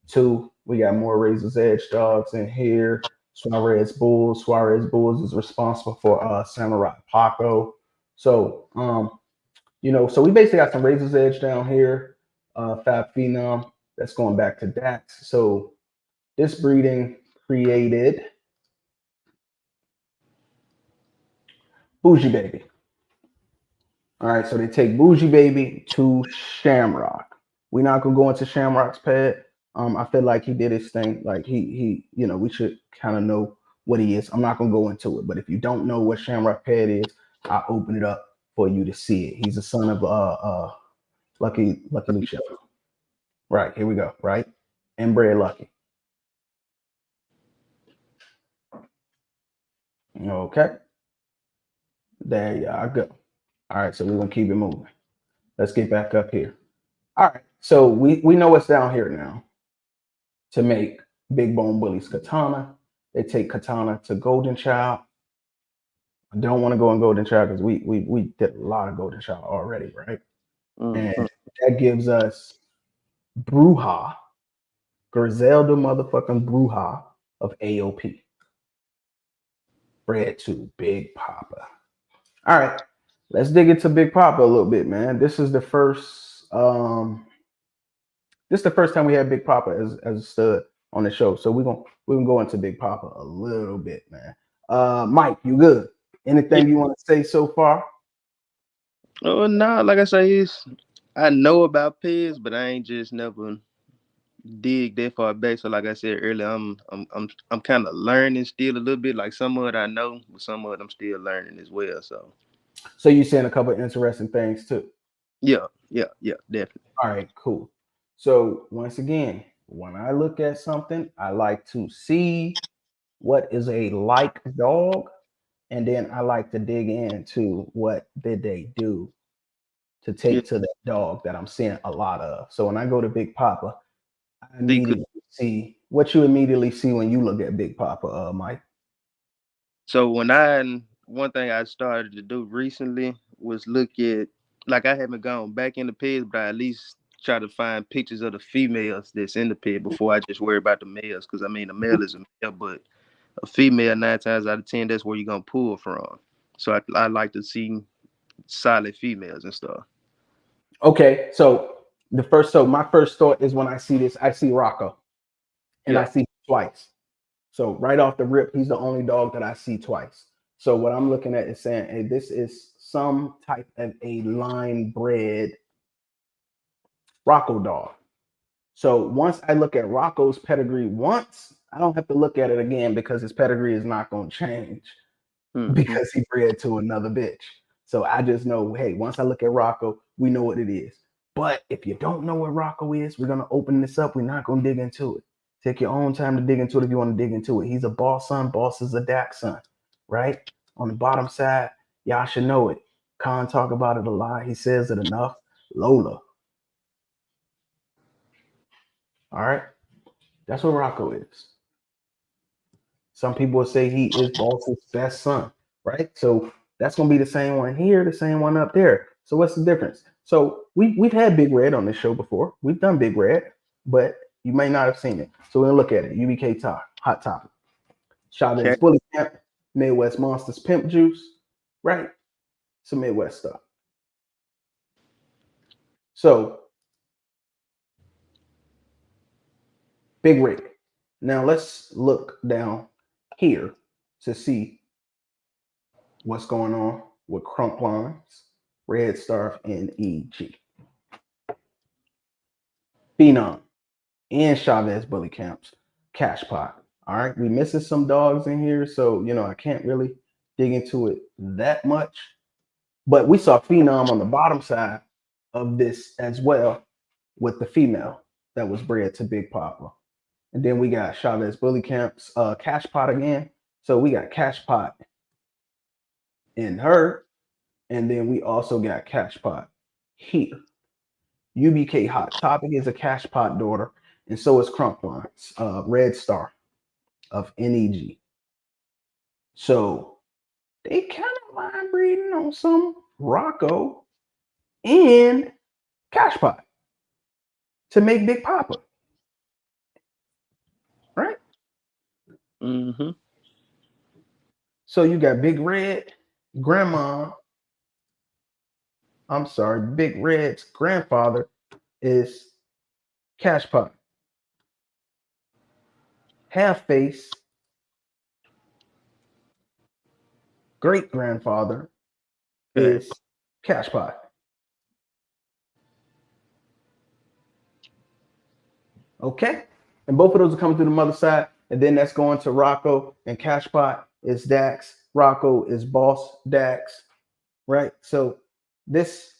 too. We got more Razor's Edge dogs in here. Suarez Bulls. Suarez Bulls is responsible for Samurai Paco. So so we basically got some Razor's Edge down here, Fab Phenom, that's going back to Dax. So this breeding created Bougie Baby. All right, so they take Bougie Baby to Shamrock. We're not gonna go into Shamrock's pet. I feel like he did his thing. Like he, we should kind of know what he is. I'm not gonna go into it, but if you don't know what Shamrock pet is, I'll open it up for you to see it. He's a son of Lucky Lucia. Right, here we go, right? Inbred Lucky. Okay. There y'all go. All right, so we're gonna keep it moving. Let's get back up here. All right, so we know what's down here now. To make Big Bone Bully's Katana, they take Katana to Golden Child. I don't want to go in Golden Child because we did a lot of Golden Child already, right? And that gives us Bruja, Griselda motherfucking Bruja of AOP. Bred to Big Papa. All right, let's dig into Big Papa a little bit, man. This is the first time we had Big Papa as a stud on the show. So we're gonna go into Big Papa a little bit, man. Mike, you good? Anything you want to say so far? Oh no, like I say, I know about Peds, but I ain't just never dig that far back. So like I said earlier, I'm kind of learning still a little bit. Like some of it I know, but some of it I'm still learning as well. So So you're saying a couple of interesting things too. yeah, yeah, yeah, definitely. All right, cool. So once again, when I look at something, I like to see what is a like dog, and then I like to dig into what did they do to Yeah. take to that dog that I'm seeing a lot of. So when I go to Big Papa, I See, 'cause- immediately see what you immediately see when you look at Big Papa, Mike. so one thing I started to do recently was look at, like I haven't gone back in the peds, but I at least try to find pictures of the females that's in the ped before I just worry about the males. Because I mean, the male is a male, but a female 9 times out of 10, that's where you're gonna pull from. So I like to see solid females and stuff. Okay, so my first thought is when I see this, I see Rocco, and I Yeah. see twice. So right off the rip, he's the only dog that I see twice. So what I'm looking at is saying, hey, this is some type of a line bred Rocco dog. So once I look at Rocco's pedigree once, I don't have to look at it again because his pedigree is not going to change Hmm. because he bred to another bitch. So I just know, hey, once I look at Rocco, we know what it is. But if you don't know what Rocco is, we're gonna open this up. We're not gonna dig into it. Take your own time to dig into it if you want to dig into it. He's a boss son. Boss is a Dak son, right? On the bottom side, y'all should know it. Khan talk about it a lot. He says it enough. Lola. All right. That's what Rocco is. Some people will say he is Boss's best son, right? So that's gonna be the same one here, the same one up there. So what's the difference? So we've had Big Red on this show before. We've done Big Red, but you may not have seen it. So we'll look at it. UBK top, hot topic. Chavez Okay. Bully Camp, Midwest Monsters Pimp Juice, right? Some Midwest stuff. So Big Red. Now let's look down here to see what's going on with Crump Lines, Red Star, and EG. Phenom and Chavez Bully Camps, Cash Pot. All right, we missing some dogs in here, so I can't really dig into it that much. But we saw Phenom on the bottom side of this as well with the female that was bred to Big Papa. And then we got Chavez Bully Camps, Cash Pot again. So we got Cash Pot in her, and then we also got Cash Pot here. UBK Hot Topic is a Cash Pot daughter, and so is Crumplines, Red Star of NEG. So they kind of line breeding on some Rocco and Cash Pot to make Big Papa, right? Hmm. So you got Big Red, Grandma. I'm sorry, Big Red's grandfather is Cash Pot. Half Face, great grandfather Okay. is Cash Pot. Okay. And both of those are coming through the mother side. And then that's going to Rocco and Cashpot is Dax. Rocco is Boss Dax. Right. So this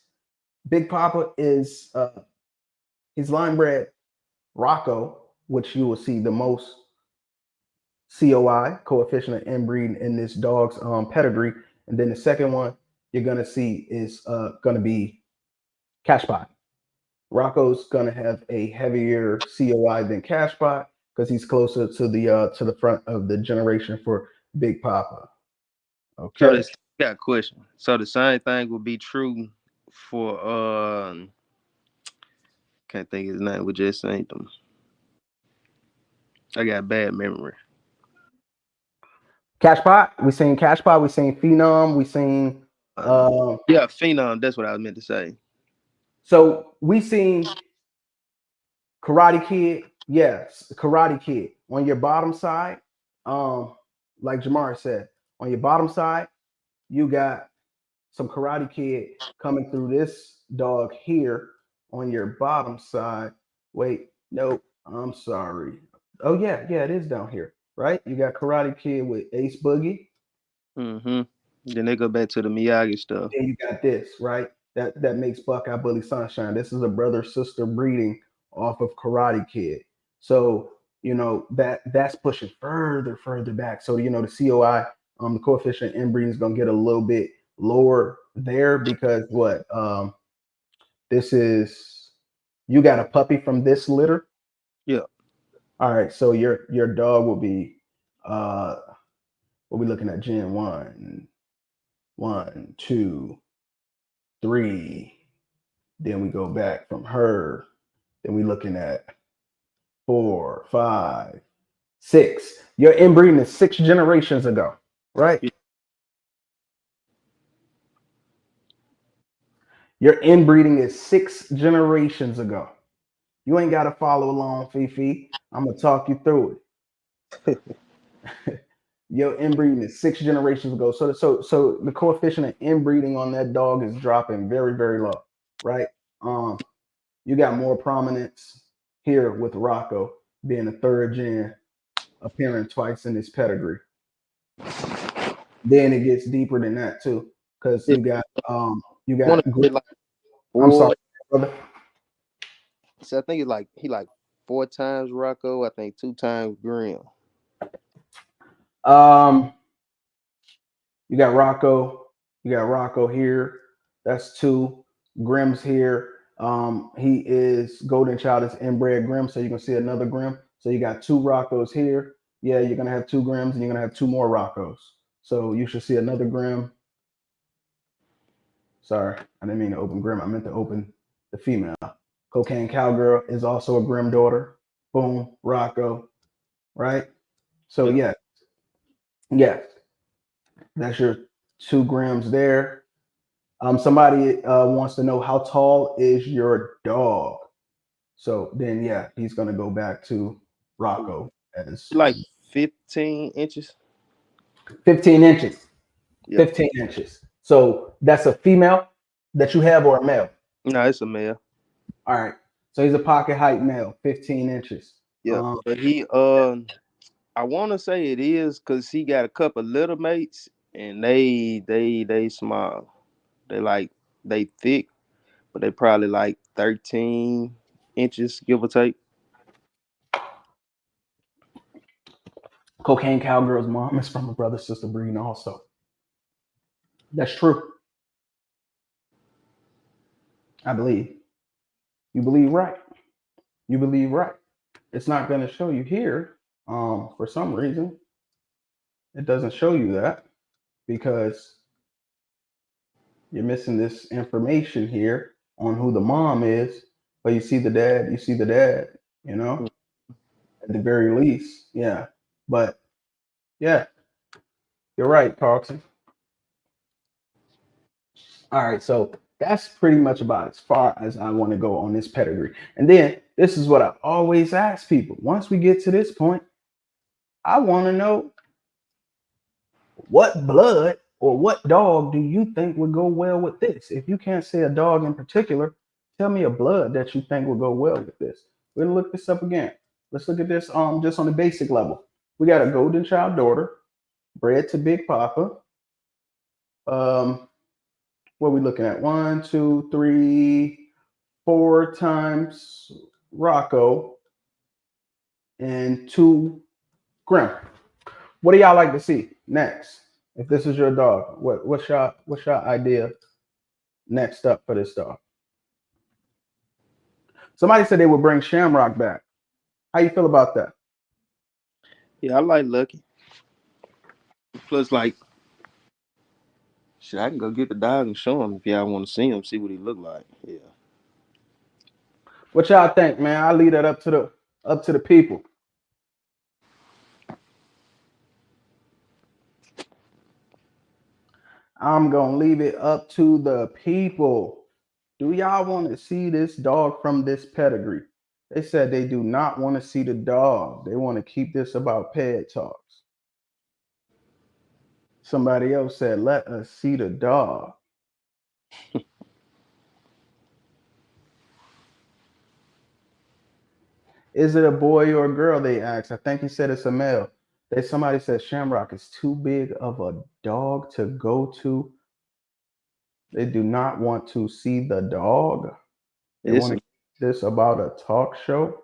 Big Papa is his line bred Rocco, which you will see the most COI, coefficient of inbreeding in this dog's pedigree. And then the second one you're gonna see is gonna be Cashpot. Rocco's gonna have a heavier COI than Cashbot because he's closer to the front of the generation for Big Papa. So Okay. this got a question. So the same thing would be true for can't think of his name. We just saying them. I got bad memory. Cashbot, we seen Cashbot, we seen Phenom, we seen Um, uh yeah, Phenom. That's what I was meant to say. so we seen Karate Kid, yes, Karate Kid. On your bottom side, like Jamar said, on your bottom side, you got some Karate Kid coming through this dog here on your bottom side. Wait, nope. I'm sorry. Oh yeah, yeah, it is down here, right? You got Karate Kid with Ace Boogie. Mm-hmm. Then they go back to the Miyagi stuff. Then you got this, right? That makes Buckeye Bully Sunshine. This is a brother sister breeding off of Karate Kid. So that's pushing further back. So the COI, the coefficient inbreeding is gonna get a little bit lower there because what this is you got a puppy from this litter. Yeah. All right, so your dog will be uh we'll be looking at Gen 1, 2, 3. Then we go back from her. Then we looking at 4, 5, 6. Your inbreeding is 6 generations ago, right? Yeah. Your inbreeding is 6 generations ago. You ain't got to follow along, Fifi. I'm gonna talk you through it. Your inbreeding is 6 generations ago. So the coefficient of inbreeding on that dog is dropping very low, right? Um, you got more prominence here with Rocco being a third gen, appearing twice in his pedigree. Then it gets deeper than that too, because Yeah. you One got of like I'm four. sorry, brother. So I think it's like he like 4 times Rocco. I think 2 times Grim. Um, you got Rocco, here. That's two. Grimm's here. He is Golden Child is inbred Grimm, so you can see another Grimm. So you got two Roccos here. Yeah, you're gonna have two Grimms, and you're gonna have two more Roccos. So you should see another Grimm. Sorry, I didn't mean to open Grimm. I meant to open the female. Cocaine Cowgirl is also a Grimm daughter. Boom, Rocco, right? So Yeah. yes, that's your 2 Grimms there. Somebody wants to know how tall is your dog. So then, yeah, he's gonna go back to Rocco as Like 15 inches. 15 inches. Yeah. 15 inches. So that's a female that you have or a male. No, it's a male. All right. So he's a pocket height male, 15 inches. Yeah. Um, But I want to say it is because he got a couple little mates and they small. They like they thick, but they probably like 13 inches, give or take. Cocaine Cowgirl's mom is from a brother sister breeding also. That's true. I believe. You believe right. You believe right. It's not going to show you here. For some reason, it doesn't show you that because you're missing this information here on who the mom is. But you see the dad. You see the dad. You know, at the very least, yeah. But yeah, you're right, Carlton. All right, so that's pretty much about as far as I want to go on this pedigree. And then this is what I always ask people. Once we get to this point, I want to know what blood or what dog do you think would go well with this? If you can't say a dog in particular, tell me a blood that you think will go well with this. We're gonna look this up again. Let's look at this just on the basic level. We got a golden child daughter, bred to Big Papa. Um, what are we looking at? 1, 2, 3, 4 times Rocco and 2 Grim. What do y'all like to see next? If this is your dog, what's your idea next up for this dog? Somebody said they would bring Shamrock back. How you feel about that? Yeah, I like Lucky. Plus, like, shit, I can go get the dog and show him if y'all want to see him, see what he look like. Yeah. What y'all think, man? I leave that up to the people. I'm gonna leave it up to the people. Do y'all want to see this dog from this pedigree? They said they do not want to see the dog. They want to keep this about Ped Talks. Somebody else said, let us see the dog. Is it a boy or a girl? They asked. I think he said it's a male. Somebody said Shamrock is too big of a dog to go to. They do not want to see the dog. They It's want to a, keep this about a talk show.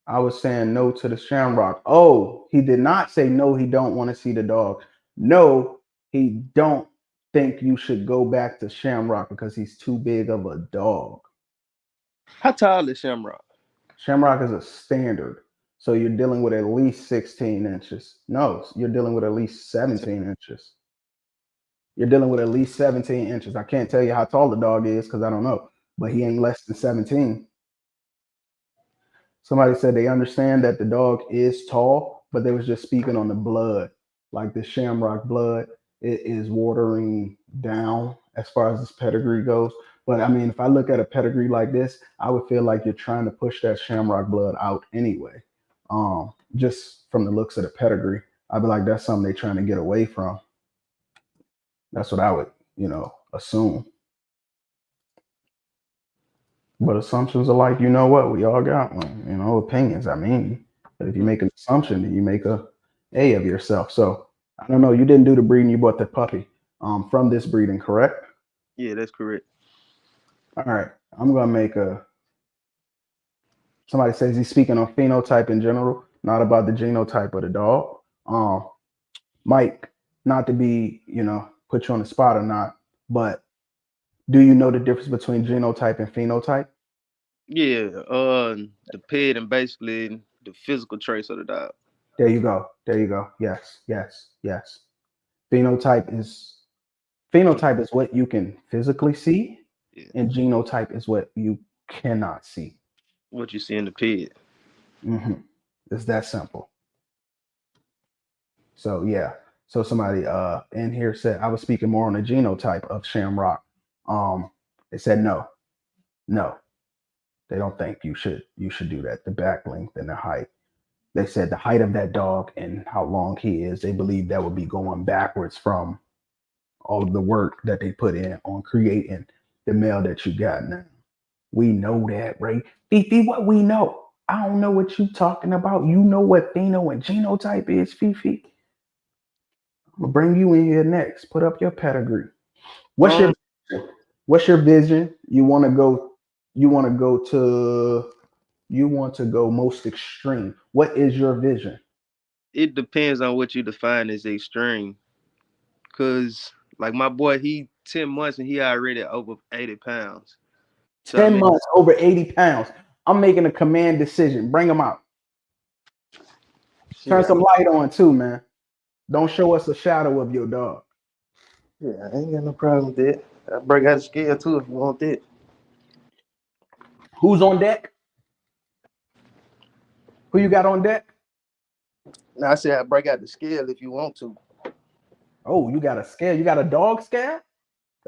I was saying no to the Shamrock. Oh, he did not say no, he don't want to see the dog. No, he don't think you should go back to Shamrock because he's too big of a dog. how tall is Shamrock? Shamrock is a standard. So you're dealing with at least 16 inches. No, you're dealing with at least 17 inches. You're dealing with at least 17 inches. I can't tell you how tall the dog is because I don't know, but he ain't less than 17. Somebody said they understand that the dog is tall, but they was just speaking on the blood. Like the Shamrock blood, it is watering down as far as this pedigree goes. But I mean, if I look at a pedigree like this, I would feel like you're trying to push that Shamrock blood out anyway. Just from the looks of the pedigree, I'd be like, that's something they're trying to get away from. That's what I would, assume. But assumptions are like, you know what? We all got one, opinions. I mean, but if you make an assumption, then you make a of yourself. So I don't know. You didn't do the breeding. You bought the puppy from this breeding, correct? Yeah, that's correct. All right. I'm gonna make a. Somebody says he's speaking on phenotype in general, not about the genotype of the dog. Mike, not to be, put you on the spot or not, but do you know the difference between genotype and phenotype? Yeah, the pet and basically the physical traits of the dog. There you go. There you go. Yes, yes, yes. Phenotype is phenotype is what you can physically see, Yeah, and genotype is what you cannot see. what you see in the pet. hmm It's that simple. So yeah. So somebody in here said I was speaking more on the genotype of Shamrock. They said no, no, they don't think you should do that. The back length and the height. They said the height of that dog and how long he is. They believe that would be going backwards from all of the work that they put in on creating the male that you got now. We know that, right? Fifi, what we know. I don't know what you talking about. You know what pheno and genotype is, Fifi. I'm gonna bring you in here next. Put up your pedigree. What's your Um, what's your vision? You want to go most extreme. What is your vision? it depends on what you define as extreme. Cause like my boy, he 10 months and he already over 80 pounds. So I 10 mean, months over 80 pounds. I'm making a command decision. Bring them out. Turn shit, some light on too, man. Don't show us a shadow of your dog. I ain't got no problem with that. I break out the scale too if you want that. Who's on deck? Who you got on deck? Now I said I break out the scale if you want to. Oh, you got a scale. You got a dog scale?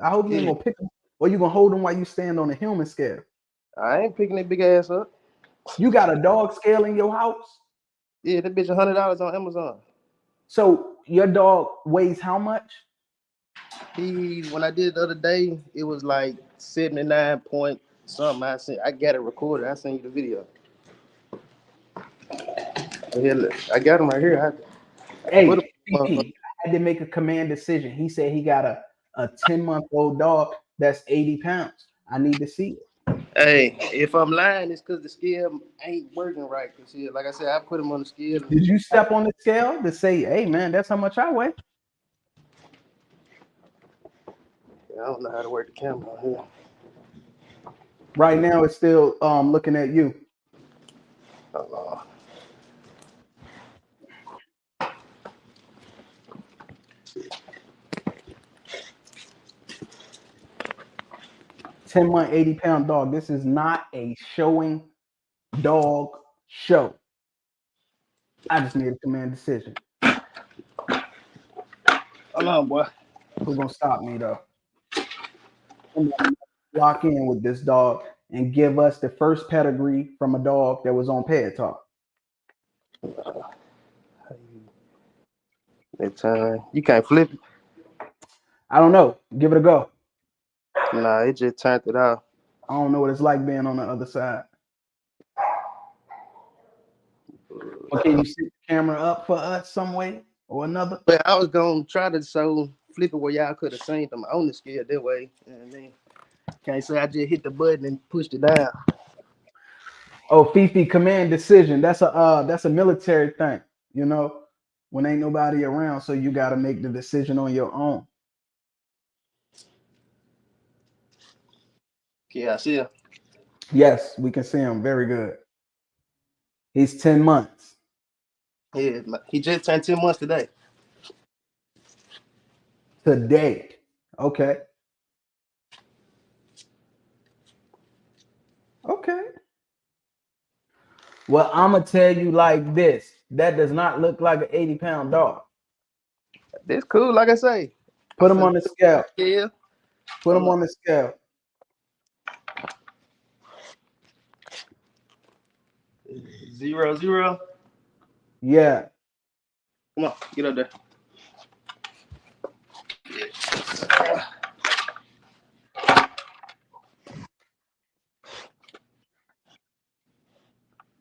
I hope you ain't Yeah, gonna pick him, or you gonna hold him while you stand on a human scale. I ain't picking that big ass up. You got a dog scale in your house? Yeah, that bitch $100 on Amazon. So your dog weighs how much? He when I did it the other day, it was like 79 point something. I got it recorded. I sent you the video. Here, look, I got him right here. I put him. Hey, PP, I had to make a command decision. He said he got a 10-month-old dog that's 80 pounds. I need to see it. Hey, if I'm lying, it's because the scale ain't working right. Cause here, like I said, I put him on the scale. Did you step on the scale to say, hey man, that's how much I weigh? I don't know how to work the camera on here. Right now it's still looking at you. Hold on. 10-month, 80-pound dog. This is not a showing dog show. I just need a command decision. Hold on, boy. Who's gonna stop me though? Somebody lock in with this dog and give us the first pedigree from a dog that was on Ped Talk. That time you can't flip it. I don't know. Give it a go. Nah, it just turned it off. I don't know what it's like being on the other side. Or can you set the camera up for us some way or another? But I was gonna try to flip it where y'all could have seen them on the scale that way. You know what I mean? Can't say I just hit the button and pushed it down. Oh, Fifi command decision. That's a military thing, you know, when ain't nobody around, so you gotta make the decision on your own. Yeah, I see him. Yes, we can see him. Very good. He's 10 months Yeah, he just turned 10 months today. today. Okay. Okay. Well, I'm gonna tell you like this. That does not look like an 80-pound dog. That's cool. Like I say, Put it's him a on the scale. yeah. Put him Hold on. on the scale. 0-0. Yeah. Come on, get up there.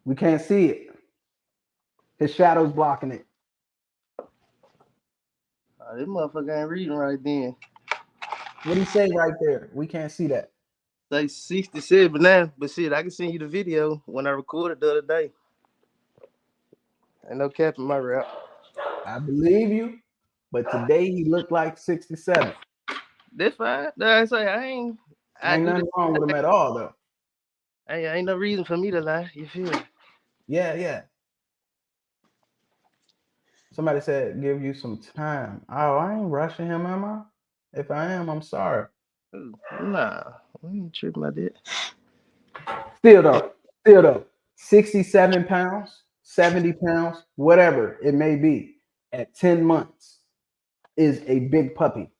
We can't see it. His shadow's blocking it. This motherfucker ain't reading right then. What do you say right there? We can't see that. Say 67 now, but shit, I can send you the video when I recorded the other day. Ain't no cap in my rap. I believe you, but today he looked like 67. That's fine. Like I say I Ain't do the nothing wrong with him at all, though. ain't no reason for me to lie. You feel me? Yeah, yeah. Somebody said give you some time. Oh, I ain't rushing him, am I? If I am, I'm sorry. Ooh, nah, I ain't tripping about that. Still though, 67 pounds, 70 pounds, whatever it may be, at 10 months is a big puppy.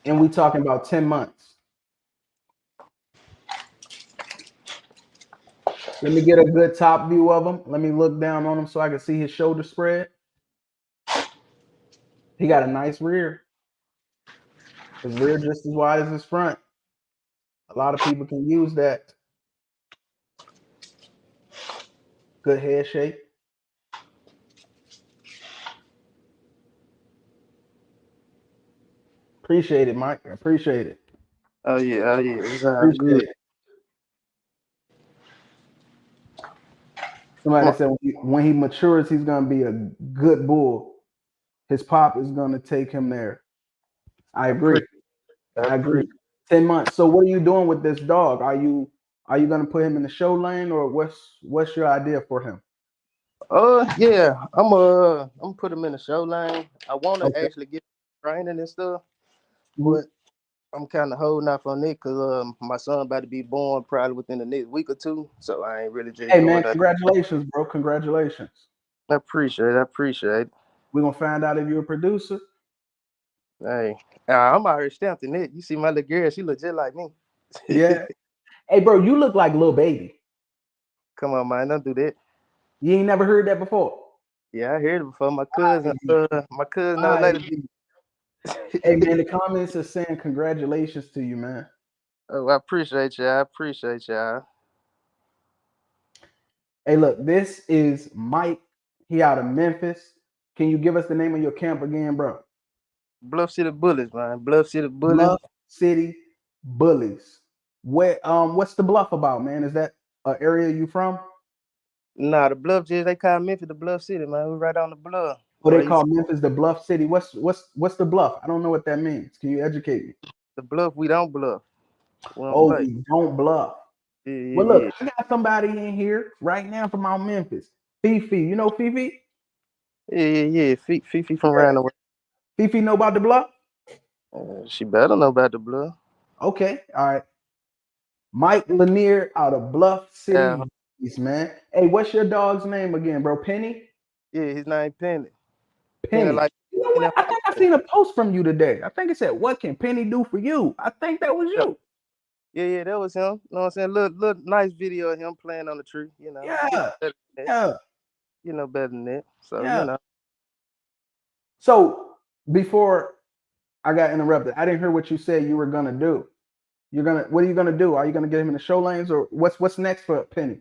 And we talking about 10 months. Let me get a good top view of him. Let me look down on him so I can see his shoulder spread. He got a nice rear. His rear just as wide as his front. A lot of people can use that. Good head shape. Appreciate it, Mike. Appreciate it. Oh yeah, it's all Appreciate good. it. Come Somebody on, said when he matures, he's gonna be a good bull. His pop is gonna take him there. I I agree. appreciate, I I agree. appreciate. 10 months. So what are you doing with this dog? Are you gonna put him in the show lane, or what's your idea for him? Yeah, I'm put him in the show lane. I want to Okay. actually get training and stuff, Mhm. but I'm kind of holding off on it because my son about to be born probably within the next week or two, so I ain't really just Hey doing man, that. congratulations, bro. Congratulations. I appreciate it. We're gonna find out if you're a producer. Hey, I'm already stamped in it. You see my little girl, she look just like me. Yeah. Hey, bro, you look like Lil Baby. Come on, man, don't do that. You ain't never heard that before. Yeah, I heard it before. Ivy, My cousin, no lady. Ivy. Hey man, the comments are saying congratulations to you, man. Oh, I appreciate y'all. I appreciate y'all. Hey, look, this is Mike. He out of Memphis. Can you give us the name of your camp again, bro? Bluff City Bullets, man. Bluff City Bullets. Bluff City Bullies. What's the bluff about, man? Is that an area you from? Nah, the Bluff just they call Memphis the Bluff City, man. We right on the bluff. What they Right, call Memphis the Bluff City? What's the bluff? I don't know what that means. Can you educate me? the bluff. We don't bluff. We don't Oh, play. we don't bluff. Yeah, yeah, Well, look, yeah. I got somebody in here right now from out Memphis. Fifi, you know Fifi? Yeah. Fifi from around the way. Fifi know about the bluff? She better know about the bluff. Okay, all right. Mike Lanier out of Bluff Yeah, City, man. Hey, what's your dog's name again, bro? Penny? yeah. His name Penny. Penny Penny. like You know Penny. what? I think I seen a post from you today. I think it said, "What can Penny do for you?" I think that was you. Yeah. That was him. You know what I'm saying? Little nice video of him playing on the tree. You know, Yeah, better than that. yeah, You know better than that. So you yeah. know. So before I got interrupted, I didn't hear what you said you were gonna do. What are you gonna do? Are you gonna get him in the show lanes, or what's next for Penny?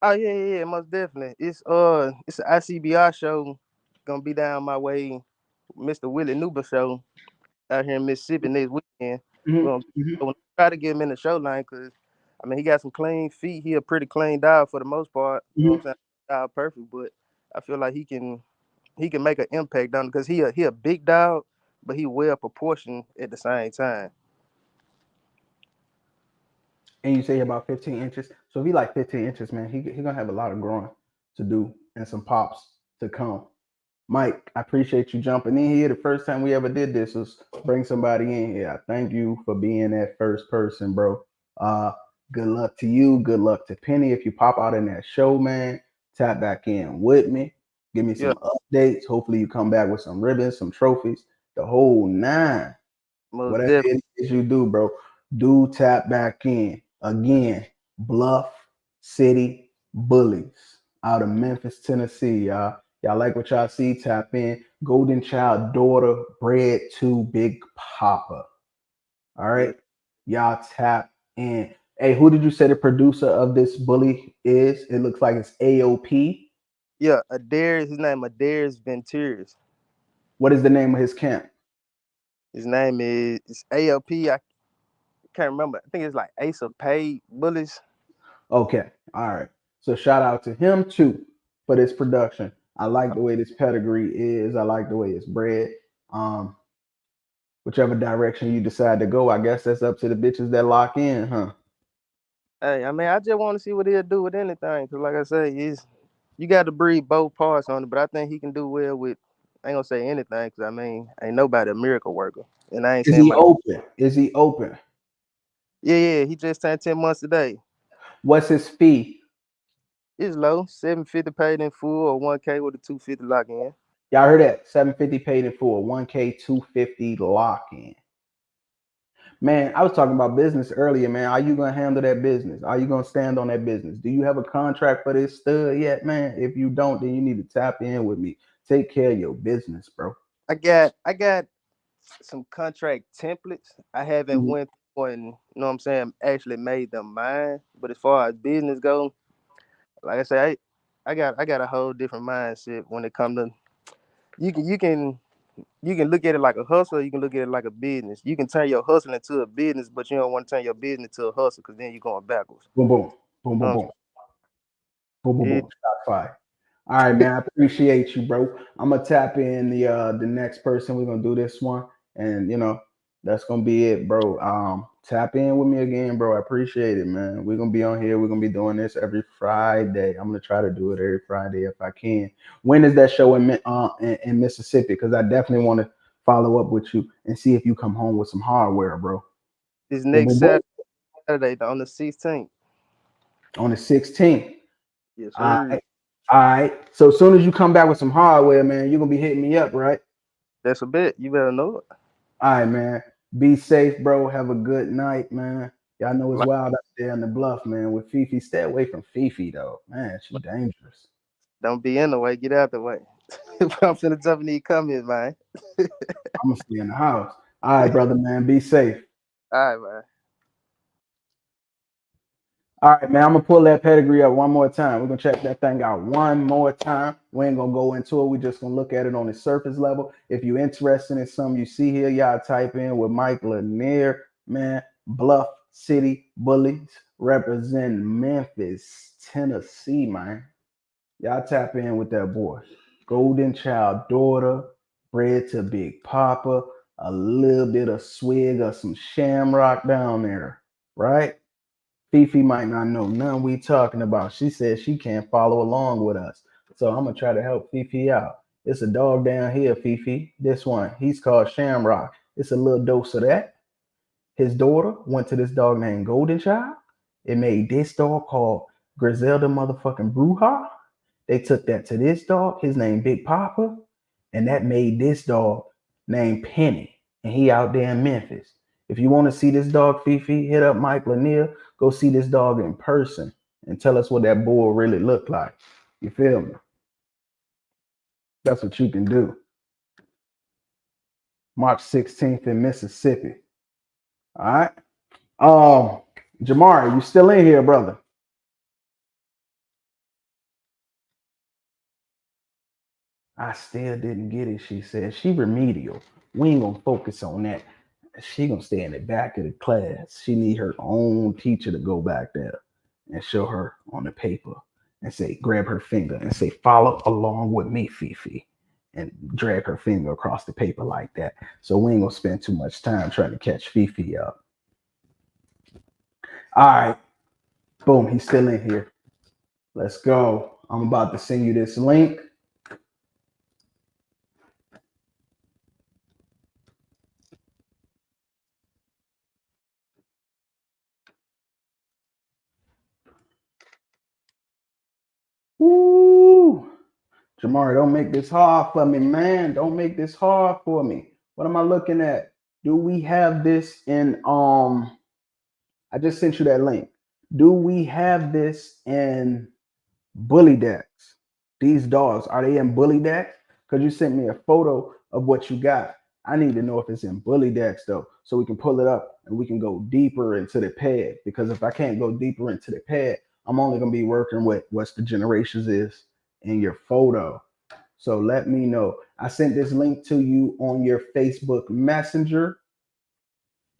Oh yeah, most definitely. It's an ICBR show gonna be down my way. Mr. Willie Nuba show out here in Mississippi next weekend. Hmm. We're gonna Hmm. try to get him in the show line because I mean he got some clean feet. He a pretty clean dog for the most part. You know what I'm Hmm. saying? Dog perfect, but I feel like he can make an impact on because he a big dog, but he well proportioned at the same time. And you say about 15 inches. So if he like 15 inches, man, he gonna have a lot of growing to do and some pops to come. Mike, I appreciate you jumping in here. The first time we ever did this was bring somebody in here. I thank you for being that first person, bro. Uh, good luck to you. Good luck to Penny. If you pop out in that show, man, tap back in with me. Give me Yeah, some updates. Hopefully, you come back with some ribbons, some trophies, the whole nine. most Whatever definitely. it is you do, bro, do tap back in. Again, Bluff City Bullies out of Memphis, Tennessee, y'all. Y'all like what y'all see? Tap in. Golden Child daughter, bred to Big Papa. All Yeah, right. Y'all tap in. Hey, who did you say the producer of this bully is? It looks like it's AOP. yeah. Adair, his name Adair's Ventures. What is the name of his camp? His name is it's ALP. I can't remember. I think it's like Ace of Paid Bullies. Okay. All right. So shout out to him too for this production. I like the way this pedigree is. I like the way it's bred. Um, whichever direction you decide to go, I guess that's up to the bitches that lock in, huh? Hey, I mean, I just want to see what he'll do with anything. Cause like I say, he's you got to breed both parts on it. But I think he can do well with. I ain't gonna say anything. Cause I mean, ain't nobody a miracle worker, and I ain't Is saying he my. open? Is he open? Yeah. He just turned 10 months today. What's his fee? It's low, 750 paid in full or 1K with a 250 lock in. Y'all heard that? 750 paid in full, 1K 250 lock in. Man, I was talking about business earlier, man. Are you gonna handle that business? Are you gonna stand on that business? Do you have a contract for this stud yet, man? If you don't, then you need to tap in with me. Take care of your business, bro. I got some contract templates. I haven't Mhm. went for and you know what I'm saying actually made them mine. But as far as business go, like I say, I got a whole different mindset when it comes to you can look at it like a hustle. You can look at it like a business. You can turn your hustle into a business, but you don't want to turn your business into a hustle because then you're going backwards. Boom, boom, boom, boom, You know boom, boom, boom, what boom. Shot fire. All right, man. I appreciate you, bro. I'm gonna tap in the next person. We're gonna do this one, and that's gonna be it, bro. Tap in with me again, bro. I appreciate it, man. We're gonna be on here. We're gonna be doing this every Friday. I'm gonna try to do it every Friday if I can. When is that show in Mississippi? Because I definitely want to follow up with you and see if you come home with some hardware, bro. this Boom, next boom, boom. Saturday on the 16th. On the 16th. Yes, All sir. right. All right. So as soon as you come back with some hardware, man, you're gonna be hitting me up, right? That's a bet. You better know it. All right, man. Be safe, bro. Have a good night, man. Y'all know it's Like, wild out there in the bluff, man. With Fifi, stay away from Fifi, though. Man, she dangerous. don't be in the way. Get out the way. I'm finna jump in these comments, man. I'm gonna stay in the house. All right, brother, man. Be safe. All right, man. All right, man. I'm gonna pull that pedigree up one more time. We're gonna check that thing out one more time. We ain't gonna go into it. We're just gonna look at it on the surface level. If you're interested in something you see here, y'all type in with Mike Lanier, man. Bluff City Bullies represent Memphis, Tennessee, man. Y'all tap in with that boy. Golden Child daughter, bred to Big Papa, a little bit of swig of some shamrock down there, right? Fifi might not know none we talking about. She said she can't follow along with us. So I'm gonna try to help Fifi out. It's a dog down here, Fifi. This one, he's called Shamrock. It's a little dose of that. His daughter went to this dog named Golden Child. It made this dog called Griselda motherfucking Bruja. They took that to this dog, his name Big Papa, and that made this dog named Penny. And he out there in Memphis. If you want to see this dog, Fifi, hit up Mike Lanier. Go see this dog in person and tell us what that bull really looked like. You feel me? That's what you can do. March 16th in Mississippi. All right. Jamari, you still in here, brother? I still didn't get it. She said she remedial. We ain't gonna focus on that. She gonna stay in the back of the class. She need her own teacher to go back there and show her on the paper and say, grab her finger and say, follow along with me, Fifi, and drag her finger across the paper like that. So we ain't gonna spend too much time trying to catch Fifi up. All right, boom, he's still in here. Let's go. I'm about to send you this link. Woo! Jamari, don't make this hard for me, man. Don't make this hard for me. What am I looking at? Do we have this in I just sent you that link. Do we have this in bully decks? These dogs, are they in bully decks? Because you sent me a photo of what you got. I need to know if it's in bully decks though, so we can pull it up and we can go deeper into the pad. Because if I can't go deeper into the pad, I'm only gonna be working with what's the generations is in your photo. So let me know. I sent this link to you on your Facebook Messenger.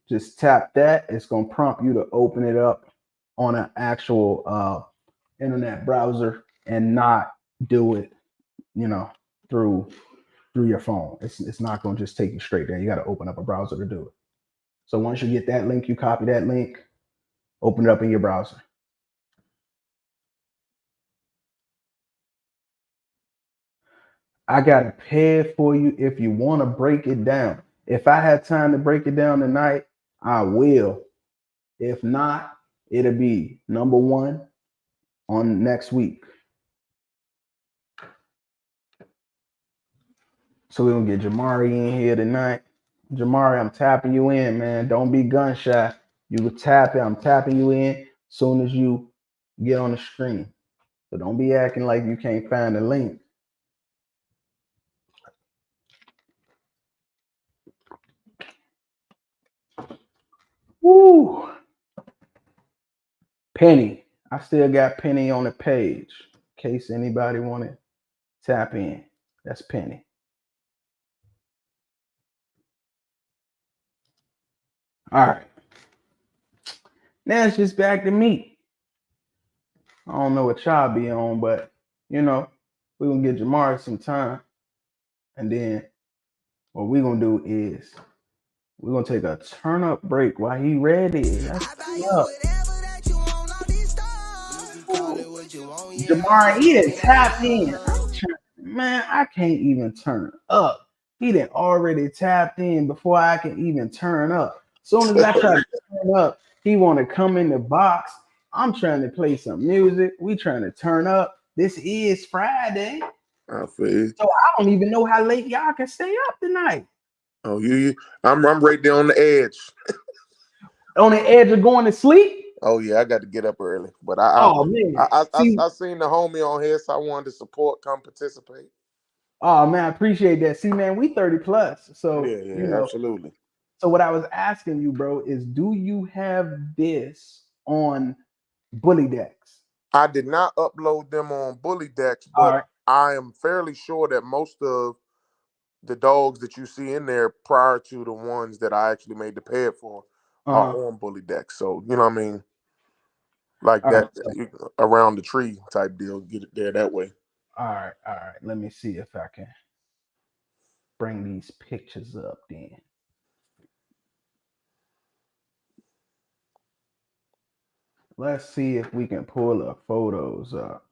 Just tap that. It's going to prompt you to open it up on an actual internet browser and not do it, you know, through your phone. It's not going to just take you straight there. You got to open up a browser to do it. So once you get that link, you copy that link, open it up in your browser. I got a pad for you if you want to break it down. If I had time to break it down tonight, I will. If not, it'll be number one on next week. So we're gonna get Jamari in here tonight. Jamari, I'm tapping you in, man. Don't be gun shy. You can tap it. I'm tapping you in as soon as you get on the screen. So don't be acting like you can't find the link. Woo! Penny. I still got Penny on the page. In case anybody want to tap in. That's Penny. All right. Now it's just back to me. I don't know what y'all be on, but you know, we're gonna get Jamari some time. And then what we're gonna do is we're gonna take a turn up break while he ready. Let's up. Jamari, he didn't tap in. Man, I can't even turn up. He didn't already tapped in before I can even turn up. Soon as I try to turn up, he want to come in the box. I'm trying to play some music. We trying to turn up. This is Friday. I feel. So I don't even know how late y'all can stay up tonight. Oh, I'm right there on the edge. On the edge of going to sleep? Oh yeah, I got to get up early. But Man. I seen the homie on here, so I wanted to support, come participate. Oh man, I appreciate that. See, man, we 30 plus. So yeah, absolutely. So what I was asking you, bro, is do you have this on bully decks? I did not upload them on bully decks, but right. I am fairly sure that most of the dogs that you see in there prior to the ones that I actually made the pad for are on bully decks. So you know what I mean? Like all that right, so, around the tree type deal. Get it there that way. All right. Let me see if I can bring these pictures up then. Let's see if we can pull the photos up.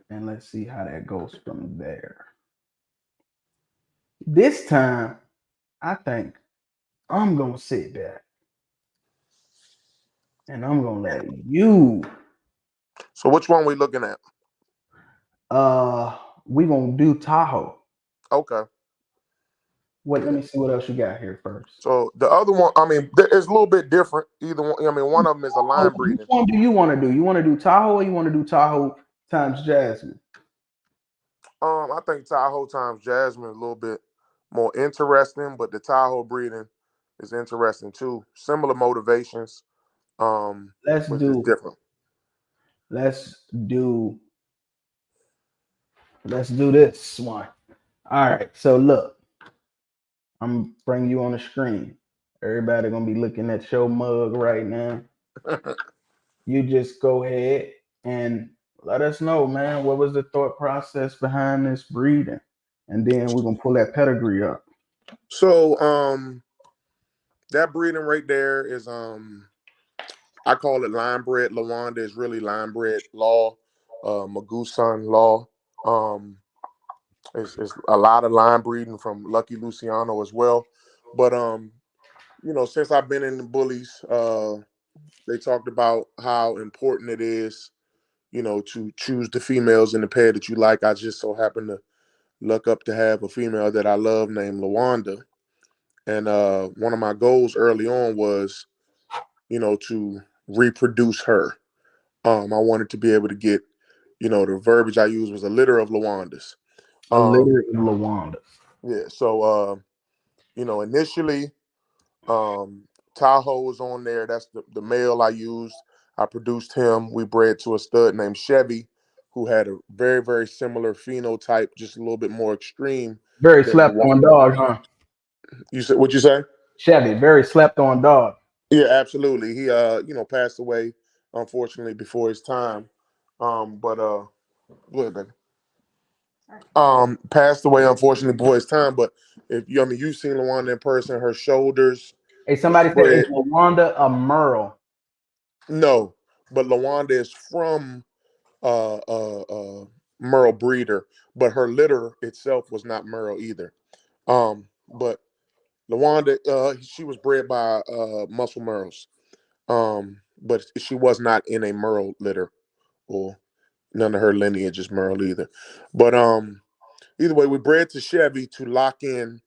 And let's see how that goes from there. This time, I think I'm going to sit back. And I'm going to let you. So which one we looking at? We're going to do Tahoe. Okay. Let me see what else you got here first. So the other one, I mean, it's a little bit different. Either one, I mean, one of them is a line breeding. Which one do you want to do? You want to do Tahoe or you want to do Tahoe times Jasmine? I think Tahoe times Jasmine is a little bit more interesting, but the Tahoe breeding is interesting too. Similar motivations, Let's but just do different. let's do let's do this one. All right. So look, I'm bringing you on the screen. Everybody gonna be looking at your mug right now. You just go ahead and let us know, man. What was the thought process behind this breeding? And then we're gonna pull that pedigree up. So that breeding right there is I call it line bred. Lawanda is really line bred Law, Magusan Law. Um, it's a lot of line breeding from Lucky Luciano as well. But since I've been in the bullies, they talked about how important it is, to choose the females in the pair that you like. I just so happen to luck up to have a female that I love named Lawanda. And one of my goals early on was, to reproduce her. I wanted to be able to get, the verbiage I used was a litter of Lawandas. A litter of Lawandas. Yeah. So, initially, Tahoe was on there. That's the male I used. I produced him. We bred to a stud named Chevy, who had a very, very similar phenotype, just a little bit more extreme Very than slept on dog, huh? You said what you say? Chevy, very slept on dog. Yeah, absolutely. He passed away unfortunately before his time. But go ahead, baby. Passed away unfortunately before his time. But if you, I mean, you've seen Lawanda in person, her shoulders, Hey, the somebody said, is spread. Lawanda a Merle? No, but Lawanda is from uh uh uh Merle breeder, but her litter itself was not Merle either. But Lawanda, she was bred by Muscle Merles. But she was not in a Merle litter, or none of her lineage is Merle either. But either way, we bred to Chevy to lock in,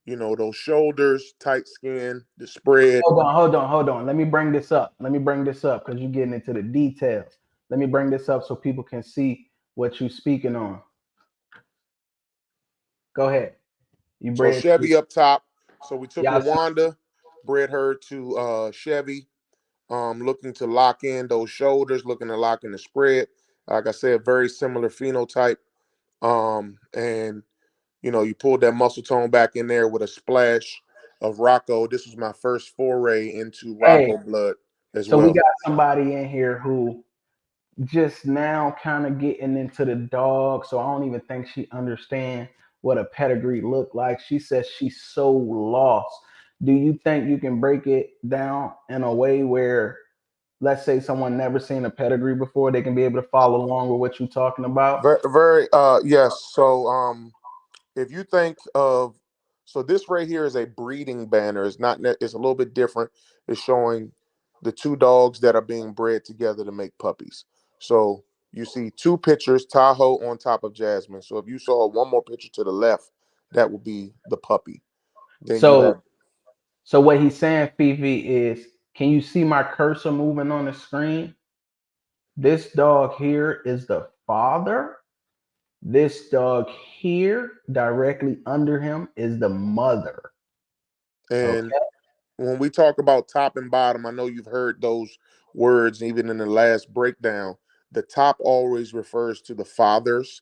those shoulders, tight skin, the spread. Hold on. Let me bring this up. Because you're getting into the details. Let me bring this up so people can see what you're speaking on. Go ahead. You So bred Chevy up top. So we took y'all. Lawanda, bred her to Chevy, looking to lock in those shoulders, looking to lock in the spread. Like I said, very similar phenotype. And you pulled that muscle tone back in there with a splash of Rocco. This was my first foray into Hey, Rocco blood as so we well. got somebody in here who just now kind of getting into the dog, so I don't even think she understand what a pedigree look like. She says she's so lost. Do you think you can break it down in a way where, let's say someone never seen a pedigree before, they can be able to follow along with what you're talking about? Very, very yes. So if you think of, so this right here is a breeding banner. It's not, it's a little bit different. It's showing the two dogs that are being bred together to make puppies. So you see two pictures, Tahoe on top of Jasmine. So if you saw one more picture to the left, that would be the puppy. Then you have, So what he's saying, Fifi, is can you see my cursor moving on the screen? This dog here is the father. This dog here, directly under him, is the mother. and Okay. when we talk about top and bottom, I know you've heard those words even in the last breakdown. The top always refers to the fathers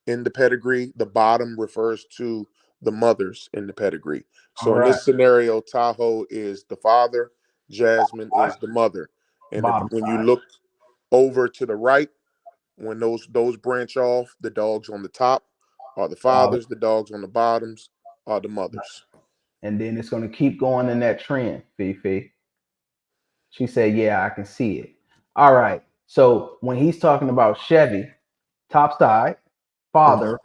in the pedigree. The bottom refers to the mothers in the pedigree. All So in right. this scenario, Tahoe is the father, Jasmine is the mother. And if Bottom when you side. look over to the right, when those branch off, the dogs on the top are the Father. fathers, the dogs on the bottoms are the mothers. And then it's going to keep going in that trend, Fifi. She said, yeah, I can see it. All right. So when he's talking about Chevy, top side, Mhm. father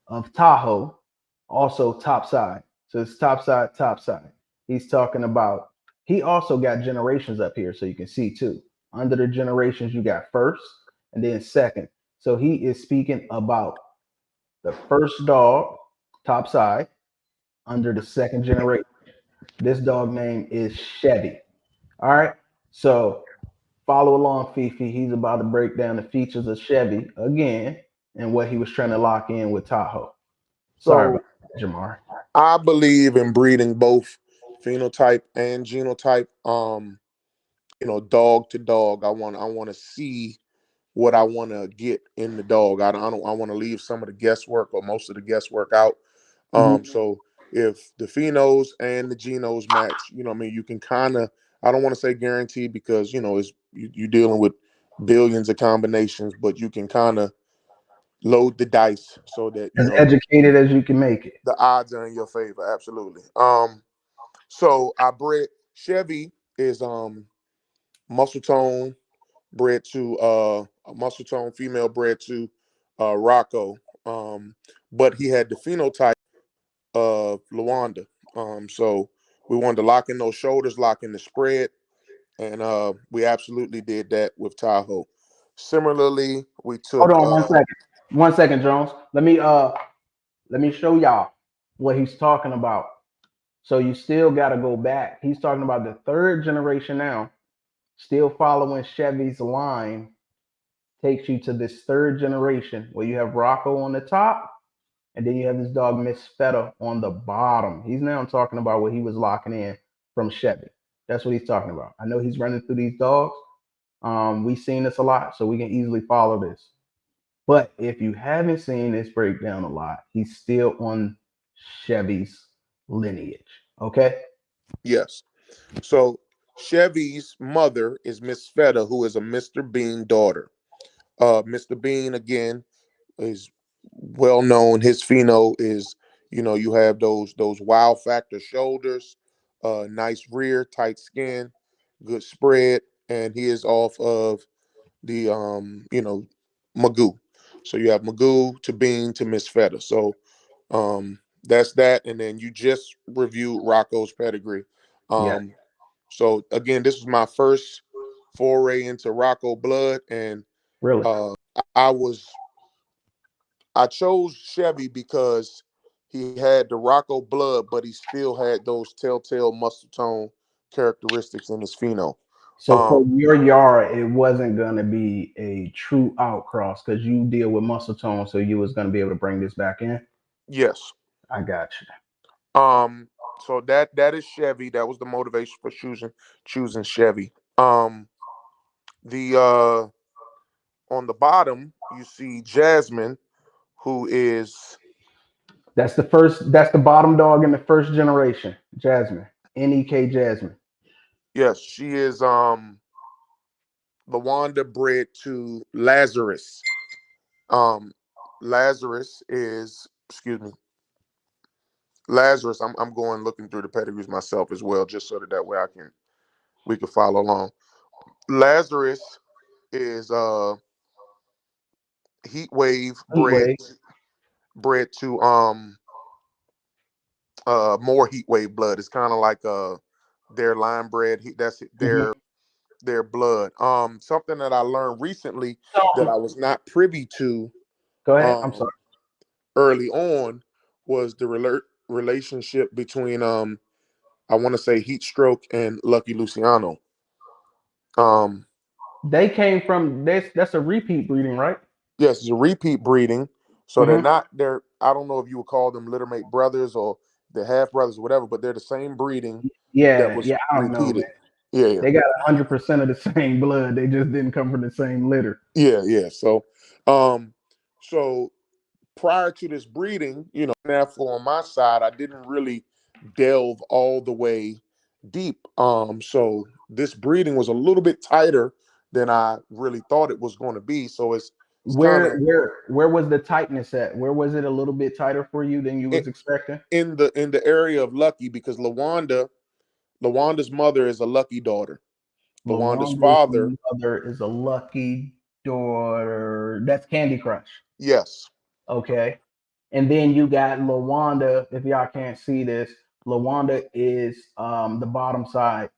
of Tahoe, also top side. So it's top side, top side. He's talking about, he also got generations up here, so you can see too. Under the generations, you got first and then second. So he is speaking about the first dog, top side, under the second generation. This dog name is Chevy. All right. So follow along, Fifi. He's about to break down the features of Chevy again and what he was trying to lock in with Tahoe. Sorry about So that, Jamar. I believe in breeding both phenotype and genotype. Dog to dog. I want to see what I want to get in the dog. I want to leave some of the guesswork or most of the guesswork out. Mhm. So if the phenos and the genos match, I mean, you can kind of, I don't want to say guaranteed because it's you're dealing with billions of combinations, but you can kind of load the dice so that As educated as you can make it. the odds are in your favor. Absolutely. So I bred Chevy is muscle tone bred to a muscle tone female bred to Rocco. But he had the phenotype of Luanda. So we wanted to lock in those shoulders, lock in the spread, and we absolutely did that with Tahoe. Similarly, we Hold took on 1 second. 1 second, Jones. Let me show y'all what he's talking about. So you still gotta go back. He's talking about the third generation now, still following Chevy's line, takes you to this third generation where you have Rocco on the top, and then you have this dog Miss Feta on the bottom. He's now talking about what he was locking in from Chevy. That's what he's talking about. I know he's running through these dogs. We've seen this a lot, so we can easily follow this. But if you haven't seen this breakdown a lot, he's still on Chevy's lineage. Okay. yes. So Chevy's mother is Miss Feta, who is a Mr. Bean daughter. Mr. Bean again is well known. His pheno is, you have those wow factor shoulders, nice rear, tight skin, good spread, and he is off of the Magoo. So you have Magoo to Bean to Miss Feta. So that's that, and then you just reviewed Rocco's pedigree. Yeah. So again, this was my first foray into Rocco blood, and Really. uh, I was I chose Chevy because he had the Rocco blood, but he still had those telltale muscle tone characteristics in his pheno. So for Um, your yard, it wasn't gonna be a true outcross because you deal with muscle tone, so you was gonna be able to bring this back in. yes. I got you. So that is Chevy. That was the motivation for choosing Chevy. The On the bottom you see Jasmine, who is That's the bottom dog in the first generation. Jasmine. NEK Jasmine. yes, she is Lawanda bred to Lazarus. Um, Lazarus is, excuse me, Lazarus. I'm going looking through the pedigrees myself as well, just so that way we can follow along. Lazarus is Heat Wave Heatwave. bred to more Heat Wave blood. It's kind of like their line bred. That's Mhm. their blood. Something that I learned recently that I So, was not privy to go ahead. I'm sorry. um early on was the relationship between I want to say Heat Stroke and Lucky Luciano. Um They came from this. That's a repeat breeding, right? yes, it's a repeat breeding. So Hmm. they're I don't know if you would call them littermate brothers or the half brothers, whatever, but they're the same breeding that Yeah, was yeah. I don't know, man. repeated. Yeah, yeah. They got 100% of the same blood. They just didn't come from the same litter. Yeah, yeah. Um so prior to this breeding, therefore on my side, I didn't really delve all the way deep. So this breeding was a little bit tighter than I really thought it was going to be. So it's kind Where of where where was the tightness at? Where was it a little bit tighter for you than you was expecting? in the area of Lucky because Lawanda's mother is a Lucky daughter. Lawanda's Lawanda's father, mother is a lucky daughter. That's Candy Crush. yes, Okay. And then you got Lawanda. If y'all can't see this, Lawanda is the bottom side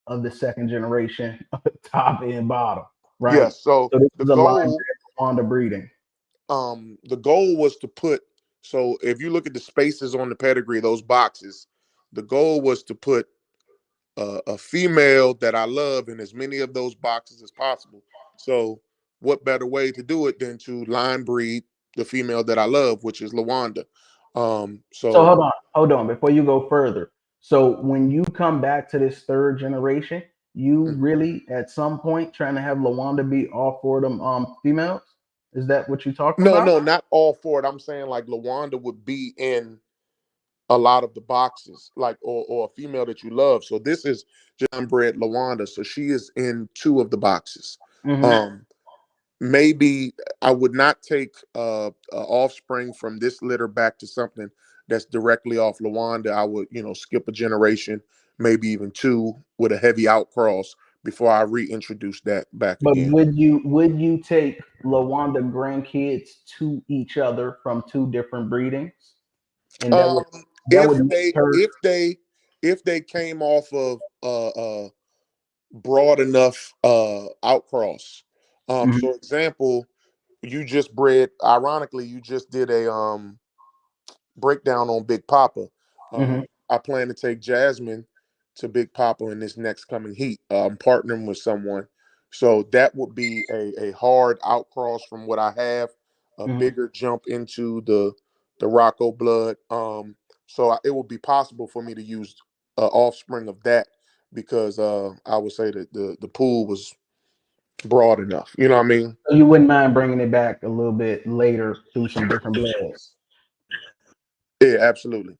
of the second generation, top and bottom, right? yes. So So this is a line Lawanda breeding. the goal was to put, so if you look at the spaces on the pedigree, those boxes, the goal was to put a female that I love in as many of those boxes as possible. So what better way to do it than to line breed the female that I love, which is Lawanda. So So hold on. Before you go further, So when you come back to this third generation, you Mhm. really at some point trying to have Lawanda be all four of them females? Is that what you're talking No, about? no, not all for it. I'm saying like Lawanda would be in a lot of the boxes, like or a female that you love. So this is John Bred Lawanda. So she is in two of the boxes. Hmm. Um, maybe I would not take offspring from this litter back to something that's directly off Lawanda. I would, skip a generation, maybe even two, with a heavy outcross before I reintroduce that back But again. would you take Lawanda grandkids to each other from two different breedings, and that Um, would make her if they came off of broad enough outcross. Mhm, So example, you just bred. Ironically, you just did a breakdown on Big Papa. mhm. I plan to take Jasmine to Big Papa in this next coming heat. I'm partnering with someone, so that would be a hard outcross from what I have, a Mhm. bigger jump into the Rocco blood. It would be possible for me to use offspring of that because I would say that the pool was broad enough. You know what I mean? So you wouldn't mind bringing it back a little bit later through some different bloods. Yeah, absolutely.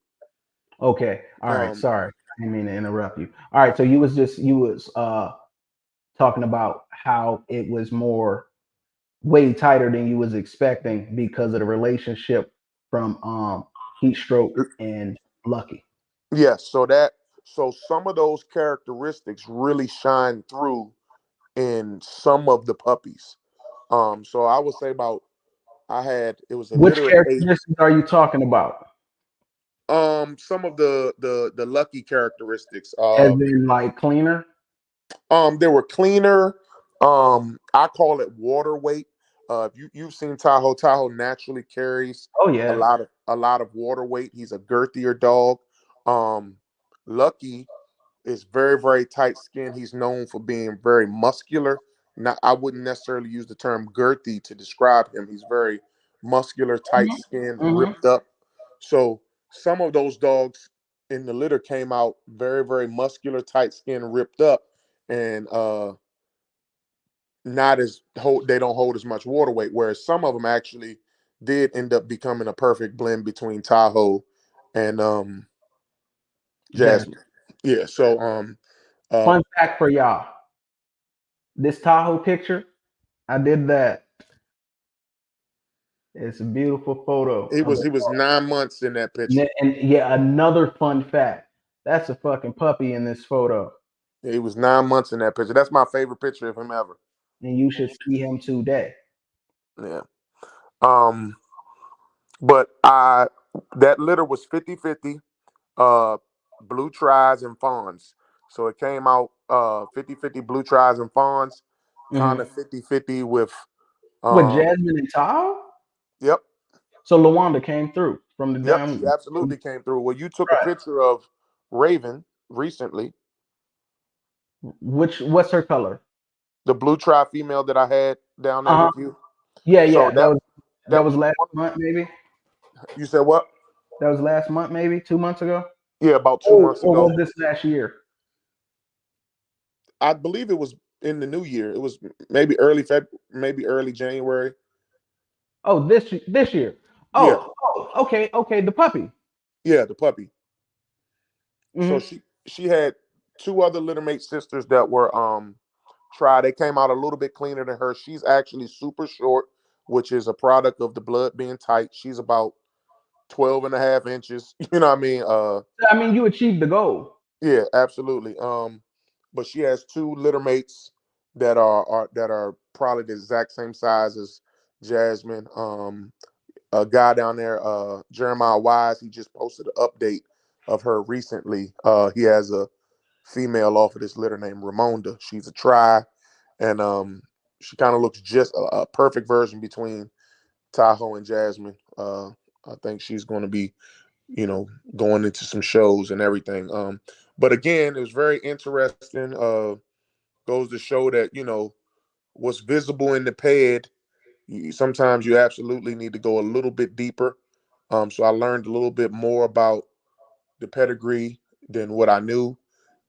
Okay. All right. Um, Sorry. I didn't mean to interrupt you. All right. So you was talking about how it was more way tighter than you was expecting because of the relationship from Heat Stroke and Lucky. yes, so some of those characteristics really shine through in some of the puppies. So I would say about I had it was a Which litter of eight. characteristics are you talking about? Some of the lucky characteristics. As in like cleaner? They were cleaner. I call it water weight. If you've seen Tahoe, Tahoe naturally carries Oh a yeah. lot of a lot of water weight. He's a girthier dog. Um, Lucky is very, very tight skinned. He's known for being very muscular. Not, I wouldn't necessarily use the term girthy to describe him. He's very muscular, tight skinned, Hmm. ripped up. So some of those dogs in the litter came out very, very muscular, tight skinned, ripped up, and not as hold. They don't hold as much water weight. Whereas some of them actually did end up becoming a perfect blend between Tahoe and Jazz. Jasmine. Yeah. So uh, Fun fact for y'all. This Tahoe picture, I did that. It's a beautiful photo He of was it. he was 9 months in that picture. And yeah, another fun fact. That's a fucking puppy in this photo. He was 9 months in that picture. That's my favorite picture of him ever. And you should see him today. Yeah. Um, but I that litter was 50-50, uh blue tries and fawns. So it came out 50-50 blue tries and fawns, kind Hmm. of 50-50 with With um Jasmine and Tahoe? yep, So Lawanda came through from the yep, she damn. absolutely came through. Well, you took a Right. picture of Raven recently, What's her color? the blue tri female that I had down there Uh-huh. with you. Yeah, So yeah. That that was was last one. month, maybe. You said what? That was last month, maybe 2 months ago. Yeah, about two Oh, months or ago. was this last year? I believe it was in the new year. It was maybe early February, maybe early January. Oh, this year. Yeah, Okay, okay. The puppy. yeah, the puppy. So Hmm. she had two other littermate sisters that were tried. They came out a little bit cleaner than her. She's actually super short, which is a product of the blood being tight. She's about 12 and a half inches. You know what I mean? I mean, you achieved the goal. Yeah, absolutely. But she has two litter mates that are probably the exact same size as Jasmine. A guy down there, Jeremiah Wise, he just posted an update of her recently. He has a female off of this litter named Ramonda. She's a tri, and she kind of looks just a perfect version between Tahoe and Jasmine. I think she's going to be, you know, going into some shows and everything. But again, it was very interesting. Goes to show that what's visible in the ped. Sometimes you absolutely need to go a little bit deeper. So I learned a little bit more about the pedigree, than what I knew.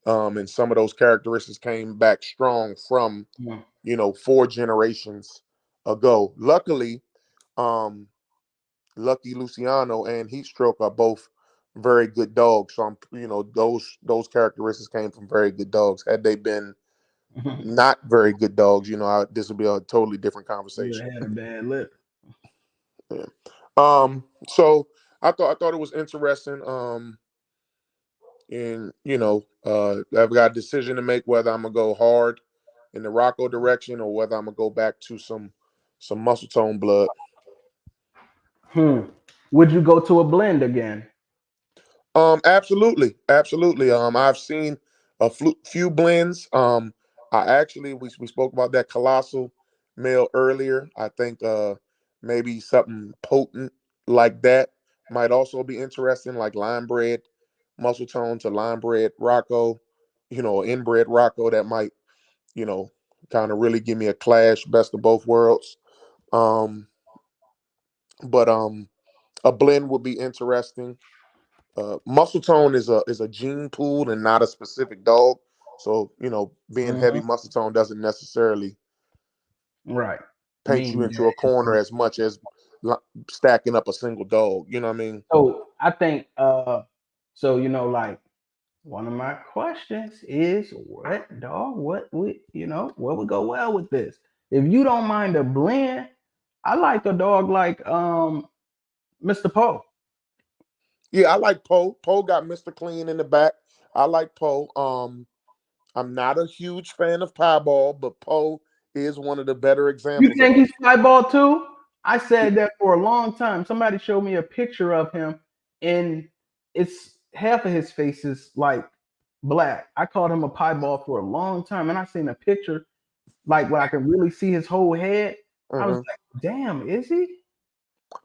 And some of those characteristics came back strong from, Mm. 4 generations ago. Luckily, um, Lucky Luciano and Heatstroke are both very good dogs. So those characteristics came from very good dogs. Had they been not very good dogs, this would be a totally different You conversation. had a bad lip. Yeah. So I thought it was interesting. And I've got a decision to make whether I'm gonna go hard in the Rocco direction or whether I'm gonna go back to some muscle tone blood. Would you go to a blend again? Absolutely, absolutely. I've seen a few blends. I actually we spoke about that colossal male earlier. I think maybe something potent like that might also be interesting, like lime bred muscle tone to lime bred Rocco, inbred Rocco that might, you know, kind of really give me a clash, best of both worlds. Um, but a blend would be interesting. Muscle tone is a gene pool and not a specific dog. So being heavy Hmm. muscle tone doesn't necessarily Right. paint you Mean into a corner that. as much as stacking up a single dog. You know what I mean? So I think so like one of my questions is what dog, what would go well with this? If you don't mind a blend, I like a dog like Mr. Poe. Yeah, I like Poe. Poe got Mr. Clean in the back. I like Poe. I'm not a huge fan of Pieball, but Poe is one of the better You examples of think that. he's piebald too? I said that for a long time. Somebody showed me a picture of him, and it's half of his face is like black. I called him a piebald for a long time, and I seen a picture like where I could really see his whole head. I was Hmm. like, "Damn, is he?"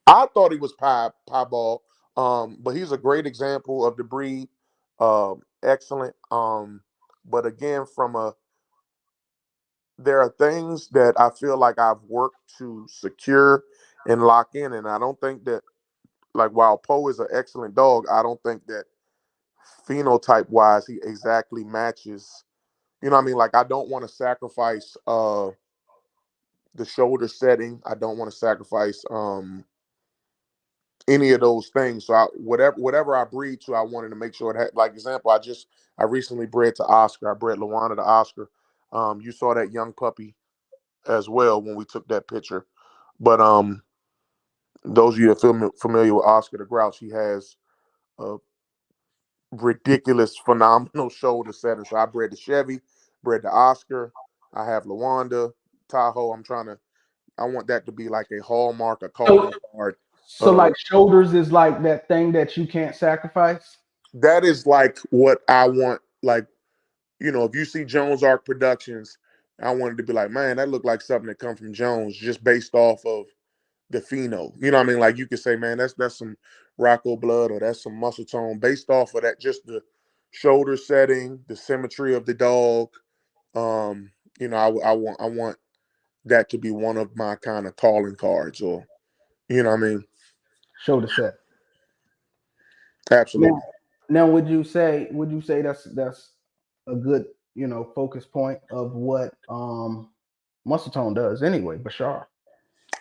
I thought he was Pieball, but he's a great example of the breed. Excellent. But again, there are things that I feel like I've worked to secure and lock in, and I don't think that, like, while Poe is an excellent dog, I don't think that phenotype wise he exactly matches. You know what I mean? Like, I don't want to sacrifice the shoulder setting. I don't want to sacrifice any of those things. So whatever I breed to, I wanted to make sure it had, like, example, I recently bred to Oscar. I bred Luana to Oscar. You saw that young puppy as well when we took that picture. But those of you that feel familiar with Oscar the Grouch, he has a ridiculous, phenomenal shoulder setting. So I bred the Chevy, bred the Oscar. I have Lawanda, Tahoe. I want that to be like a hallmark, a So, calling card. so like shoulders is like that thing that you can't sacrifice. That is like what I want. Like, if you see Jones Arc Productions, I wanted to be like, man, that looked like something that come from Jones, just based off of the pheno. You know what I mean? Like, you could say, man, that's some Rocco blood, or that's some muscle tone, based off of that, just the shoulder setting, the symmetry of the dog. Um, I want that to be one of my kind of calling cards, or you know what I mean? Shoulder set. Now, Absolutely. now, would you say that's a good focus point of what muscle tone does anyway, Bashar?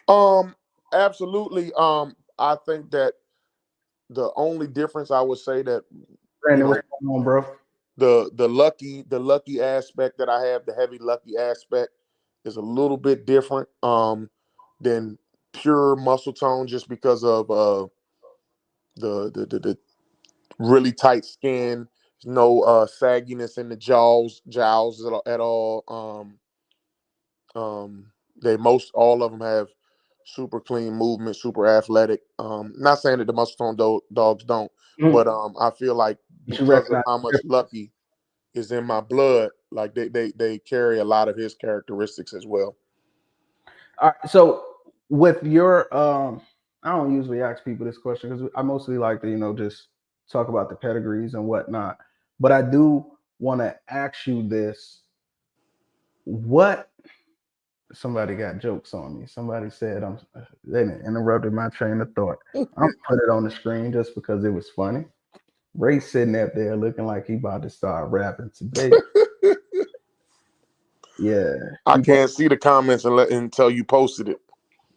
Um, Absolutely. I think that the only difference I would say that, you Brandon, what's know, going on, bro? the lucky aspect that I have, the heavy lucky aspect, is a little bit different than pure muscle tone, just because of the really tight skin, no sagginess in the jowls at all. They most all of them have super clean movement, super athletic. Not saying that the muscle tone dogs don't, but Mm. I feel like But you because of recognize how the much difference. lucky is in my blood, like they carry a lot of his characteristics as well. All right, so with your I don't usually ask people this question because I mostly like to just talk about the pedigrees and whatnot, but I do want to ask you this: what somebody got jokes on me. Somebody said they interrupted my train of thought. I'll put it on the screen just because it was funny. Ray sitting up there looking like he about to start rapping today. Yeah, I he. can't see the comments until you posted it.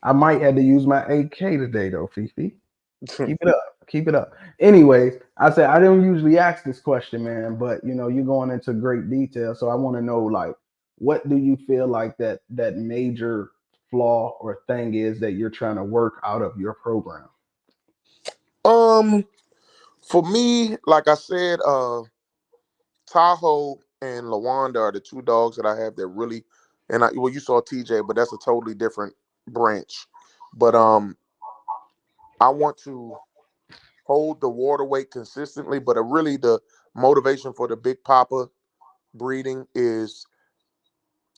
I might have to use my 8K today though, Fifi. Keep it up. Keep it up. Anyways, I said I don't usually ask this question, man, but you're going into great detail. So I want to know, like, what do you feel like that major flaw or thing is that you're trying to work out of your program? um, for me, like I said, Tahoe and Lawanda are the two dogs that I have that really, well, you saw TJ, but that's a totally different branch. But I want to hold the water weight consistently, but really the motivation for the Big Papa breeding is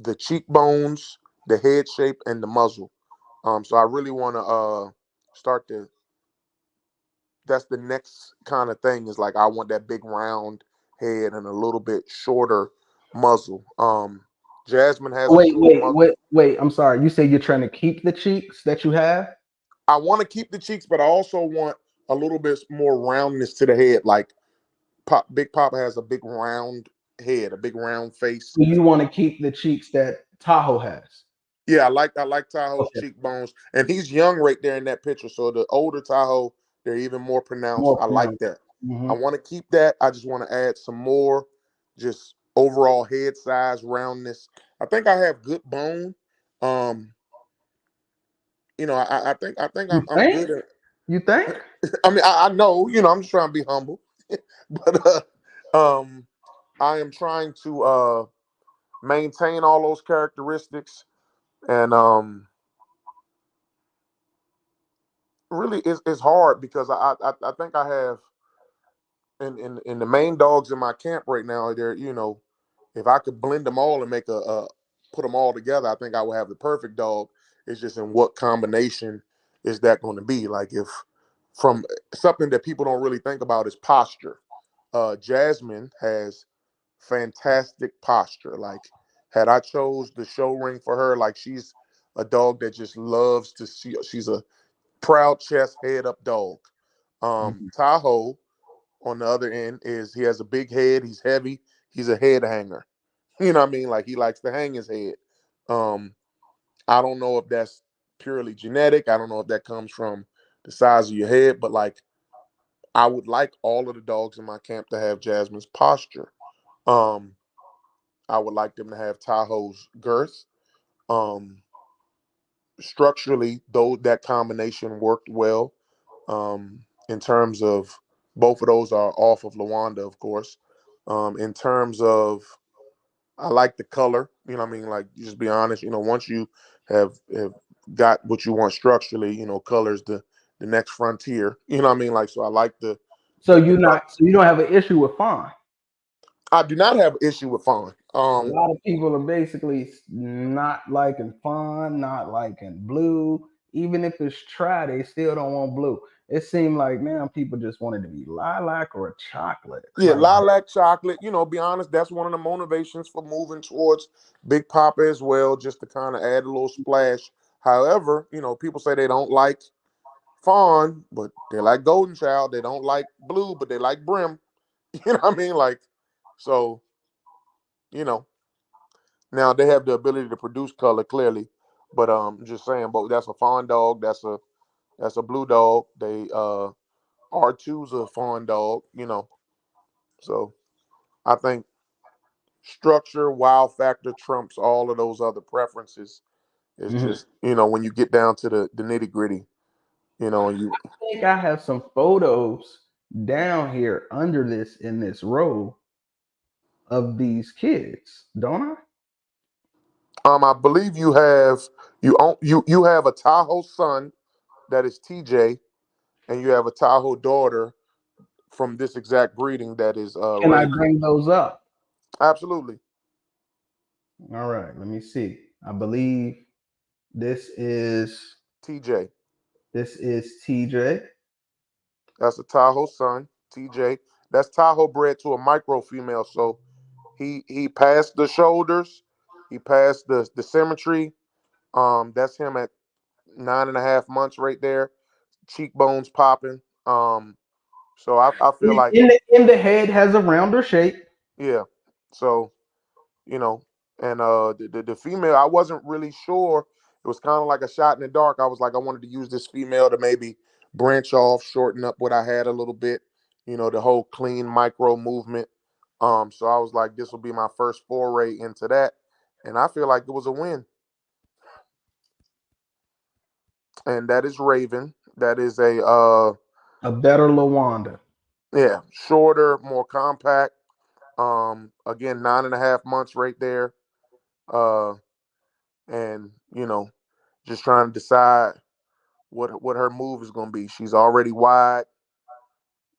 the cheekbones, the head shape, and the muzzle. So I really want to start to. That's the next kind of thing. Is like I want that big round head and a little bit shorter muzzle. Jasmine has a Wait, short wait, muzzle. wait, wait. I'm sorry. You say you're trying to keep the cheeks that you have? I want to keep the cheeks, but I also want a little bit more roundness to the head. Like Big Papa has a big round head, a big round face. So you want to keep the cheeks that Tahoe has? Yeah, I like Tahoe's Okay, cheekbones, and he's young right there in that picture. So the older Tahoe, they're even more pronounced. more I like pronounced. that. I Hmm. want to keep that. I just want to add some more, just overall head size, roundness. I think I have good bone. Um, I think You I'm think? good at. You think? I mean, I know. I'm just trying to be humble, but I am trying to maintain all those characteristics, and really it's hard because I think I have in the main dogs in my camp right now. They're if I could blend them all and make a put them all together, I think I would have the perfect dog. It's just in what combination is that going to be? Like if from something that people don't really think about is posture. Jasmine has fantastic posture. Like had I chose the show ring for her, like she's a dog that just loves to see. She's a proud chest, head up dog. Mhm. Tahoe on the other end is he has a big head. He's heavy. He's a head hanger. You know what I mean? Like he likes to hang his head. Um, I don't know if that's purely genetic. I don't know if that comes from the size of your head, but like I would like all of the dogs in my camp to have Jasmine's posture. Um, I would like them to have Tahoe's girth. Um, Structurally, though, that combination worked well. In terms of both of those are off of Lawanda, of course. In terms of, I like the color. You know what I mean? Like, just be honest. Once you have got what you want structurally, colors the next frontier. You know what I mean? Like, so I like So the you color. not so you don't have an issue with fawn. I do not have an issue with fawn. A lot of people are basically not liking fawn, not liking blue. Even if it's try, they still don't want blue. It seemed like now people just wanted to be lilac or chocolate. Yeah, Like, lilac chocolate. Be honest, that's one of the motivations for moving towards Big Papa as well, just to kind of add a little splash. However, people say they don't like fawn, but they like golden child. They don't like blue, but they like brim. You know what I mean? Like, so, you know, now they have the ability to produce color clearly, but just saying, but that's a fawn dog, that's a blue dog. They R2's a fawn dog, So I think structure, wow factor trumps all of those other preferences. It's mhm. just, when you get down to the nitty gritty, and you I think I have some photos down here under this in this row of these kids, don't I? I believe you have a Tahoe son that is TJ, and you have a Tahoe daughter from this exact breeding that is Can I Raven. bring those up? Absolutely. All right, let me see. I believe this is TJ. this is TJ. That's a Tahoe son, TJ. That's Tahoe bred to a micro female. So he passed the shoulders, he passed the symmetry. That's him at 9.5 months right there. Cheekbones popping. So I feel like, In the head has a rounder shape. yeah. So, you know, and the female, I wasn't really sure. It was kind of like a shot in the dark. I was like, I wanted to use this female to maybe branch off, shorten up what I had a little bit, the whole clean micro movement. So I was like, this will be my first foray into that. And I feel like it was a win. And that is Raven. That is a better Lawanda. Yeah, shorter, more compact. Again, 9.5 months right there. Uh, and just trying to decide what her move is going to be. She's already wide.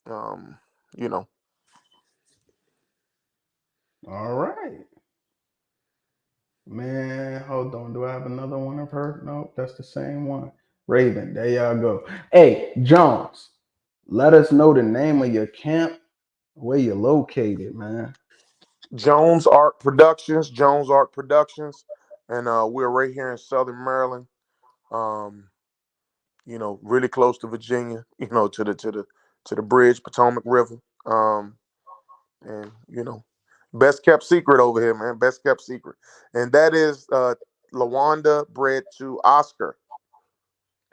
Um, you know. All right. Man, hold on. Do I have another one of her? Nope, that's the same one. Raven, there y'all go. Hey, Jones, let us know the name of your camp, where you're located, man. Jones Art Productions, and we're right here in Southern Maryland. Um, really close to Virginia. To the bridge, Potomac River. And best kept secret over here, man. Best kept secret, and that is Lawanda bred to Oscar,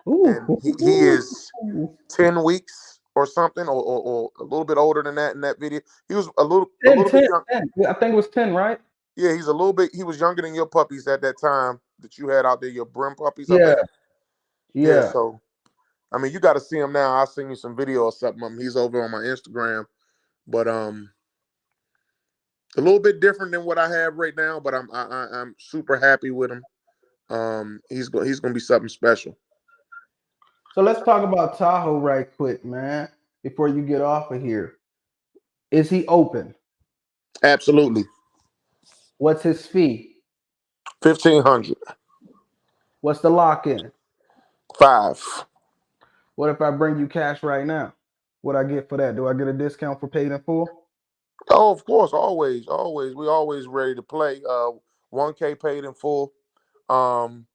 and Ooh, he is 10 weeks or something, or a little bit older than that in that video. He was a little 10, bit 10, young. 10. Yeah, I think it was 10, right? Yeah, he's a little bit. He was younger than your puppies at that time that you had out there, your brim puppies, I Yeah, think. Yeah, yeah. so I mean, you got to see him now. I'll send you some video or something. He's over on my Instagram, but a little bit different than what I have right now. But I'm super happy with him. He's gonna be something special. So let's talk about Tahoe right quick, man, before you get off of here. Is he open? Absolutely, What's his fee? 1,500. What's the lock in? 5. What if I bring you cash right now? What I get for that? Do I get a discount for paid in full? Oh, of course, always, always. We always ready to play. 1K paid in full. Um,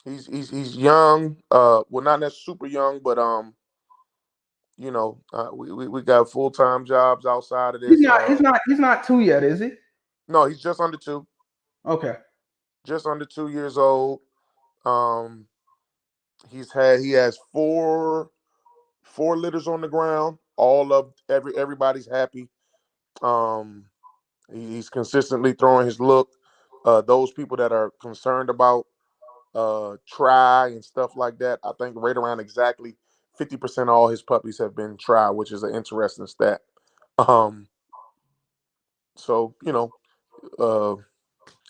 he's young. Well, not necessarily super young, but we got full time jobs outside of He's this. not. He's not. He's not two yet, is he? No, he's just under 2. Okay. Just under 2 years old. Um, he has four litters on the ground. Everybody's happy. Um, he's consistently throwing his look. Those people that are concerned about try and stuff like that, I think right around exactly 50% of all his puppies have been try, which is an interesting stat. Um, so uh,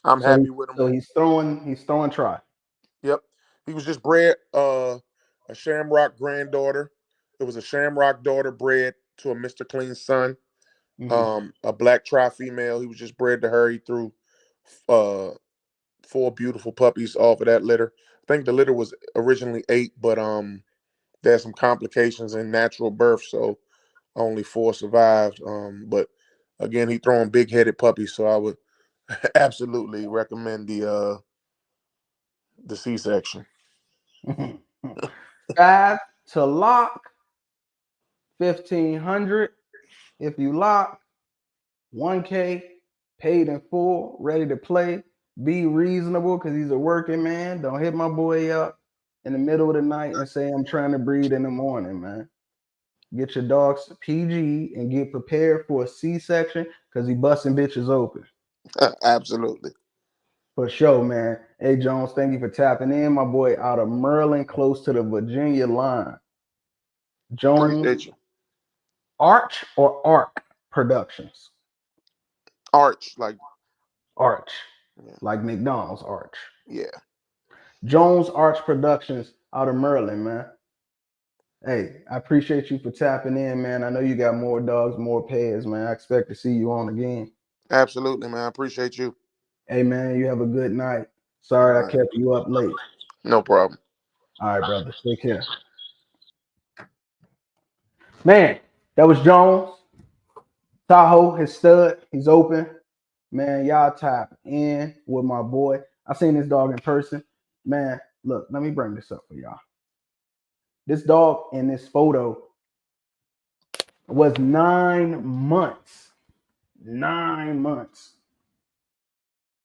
I'm So happy with him. so he's throwing. He's throwing try. Yep, he was just bred a Shamrock granddaughter. It was a Shamrock daughter bred to a Mr. Clean son. Mm-hmm. A black tri female. He was just bred to her. He threw uh 4 beautiful puppies off of that litter. I think the litter was originally 8, but there's some complications in natural birth, so only 4 survived. But again, he throwing big headed puppies, so I would absolutely recommend the C-section. Five to lock. 1,500 if you lock. 1K paid in full, ready to play. Be reasonable because he's a working man. Don't hit my boy up in the middle of the night and say I'm trying to breed in the morning, man. Get your dogs PG and get prepared for a C-section because he busting bitches open. Absolutely. For sure, man. Hey, Jones, thank you for tapping in, my boy, out of Maryland, close to the Virginia line. Jones, Appreciate you. Arch or Arc Productions? Arch, like, Arch, yeah. like McDonald's Arch. Yeah. Jones Arch Productions out of Maryland, man. Hey, I appreciate you for tapping in, man. I know you got more dogs, more pairs, man. I expect to see you on again. Absolutely, man. I appreciate you. Hey, man, you have a good night. Sorry All I right. kept you up late. No problem. All right, brother. Take care. Man, that was Jones. Tahoe, his stud. He's open. Man, y'all tap in with my boy. I seen this dog in person. Man, look, let me bring this up for y'all. This dog in this photo was 9 months. 9 months.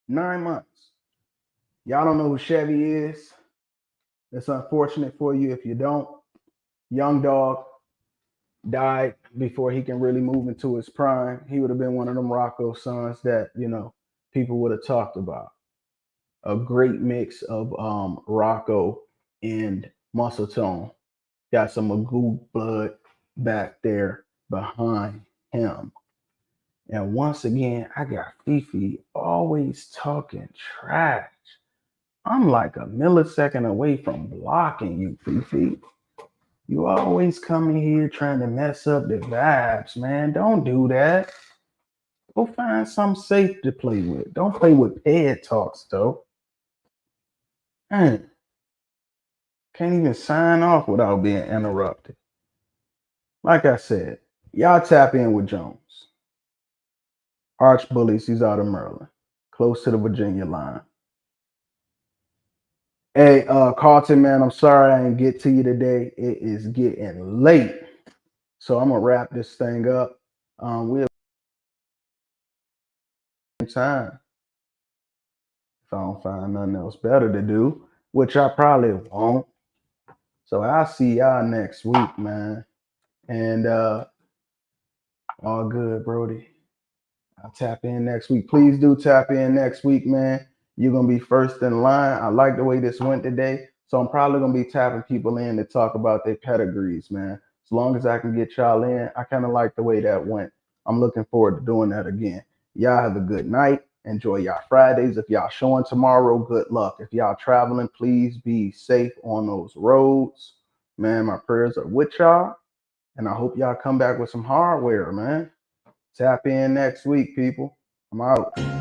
9 months. Y'all don't know who Chevy is. It's unfortunate for you if you don't. Young dog died before he can really move into his prime. He would have been one of them Rocco sons that, people would have talked about. A great mix of Rocco and Muscle Tone. Got some Magoo blood back there behind him. And once again, I got Fifi always talking trash. I'm like a millisecond away from blocking you, Fifi. You always coming here trying to mess up the vibes, man. Don't do that. Go find something safe to play with. Don't play with Ped Talks, though. Man, can't even sign off without being interrupted. Like I said, y'all tap in with Jones. Arch Bullies, he's out of Maryland, close to the Virginia line. Hey, Carlton, man, I'm sorry I didn't get to you today. It is getting late. So I'm going to wrap this thing up. We'll time if I don't find nothing else better to do, which I probably won't. So I'll see y'all next week, man. And all good, Brody. I'll tap in next week. Please do tap in next week, man. You're going to be first in line. I like the way this went today. So I'm probably going to be tapping people in to talk about their pedigrees, man. As long as I can get y'all in, I kind of like the way that went. I'm looking forward to doing that again. Y'all have a good night. Enjoy y'all Fridays. If y'all showing tomorrow, good luck. If y'all traveling, please be safe on those roads. Man, my prayers are with y'all. And I hope y'all come back with some hardware, man. Tap in next week, people. I'm out.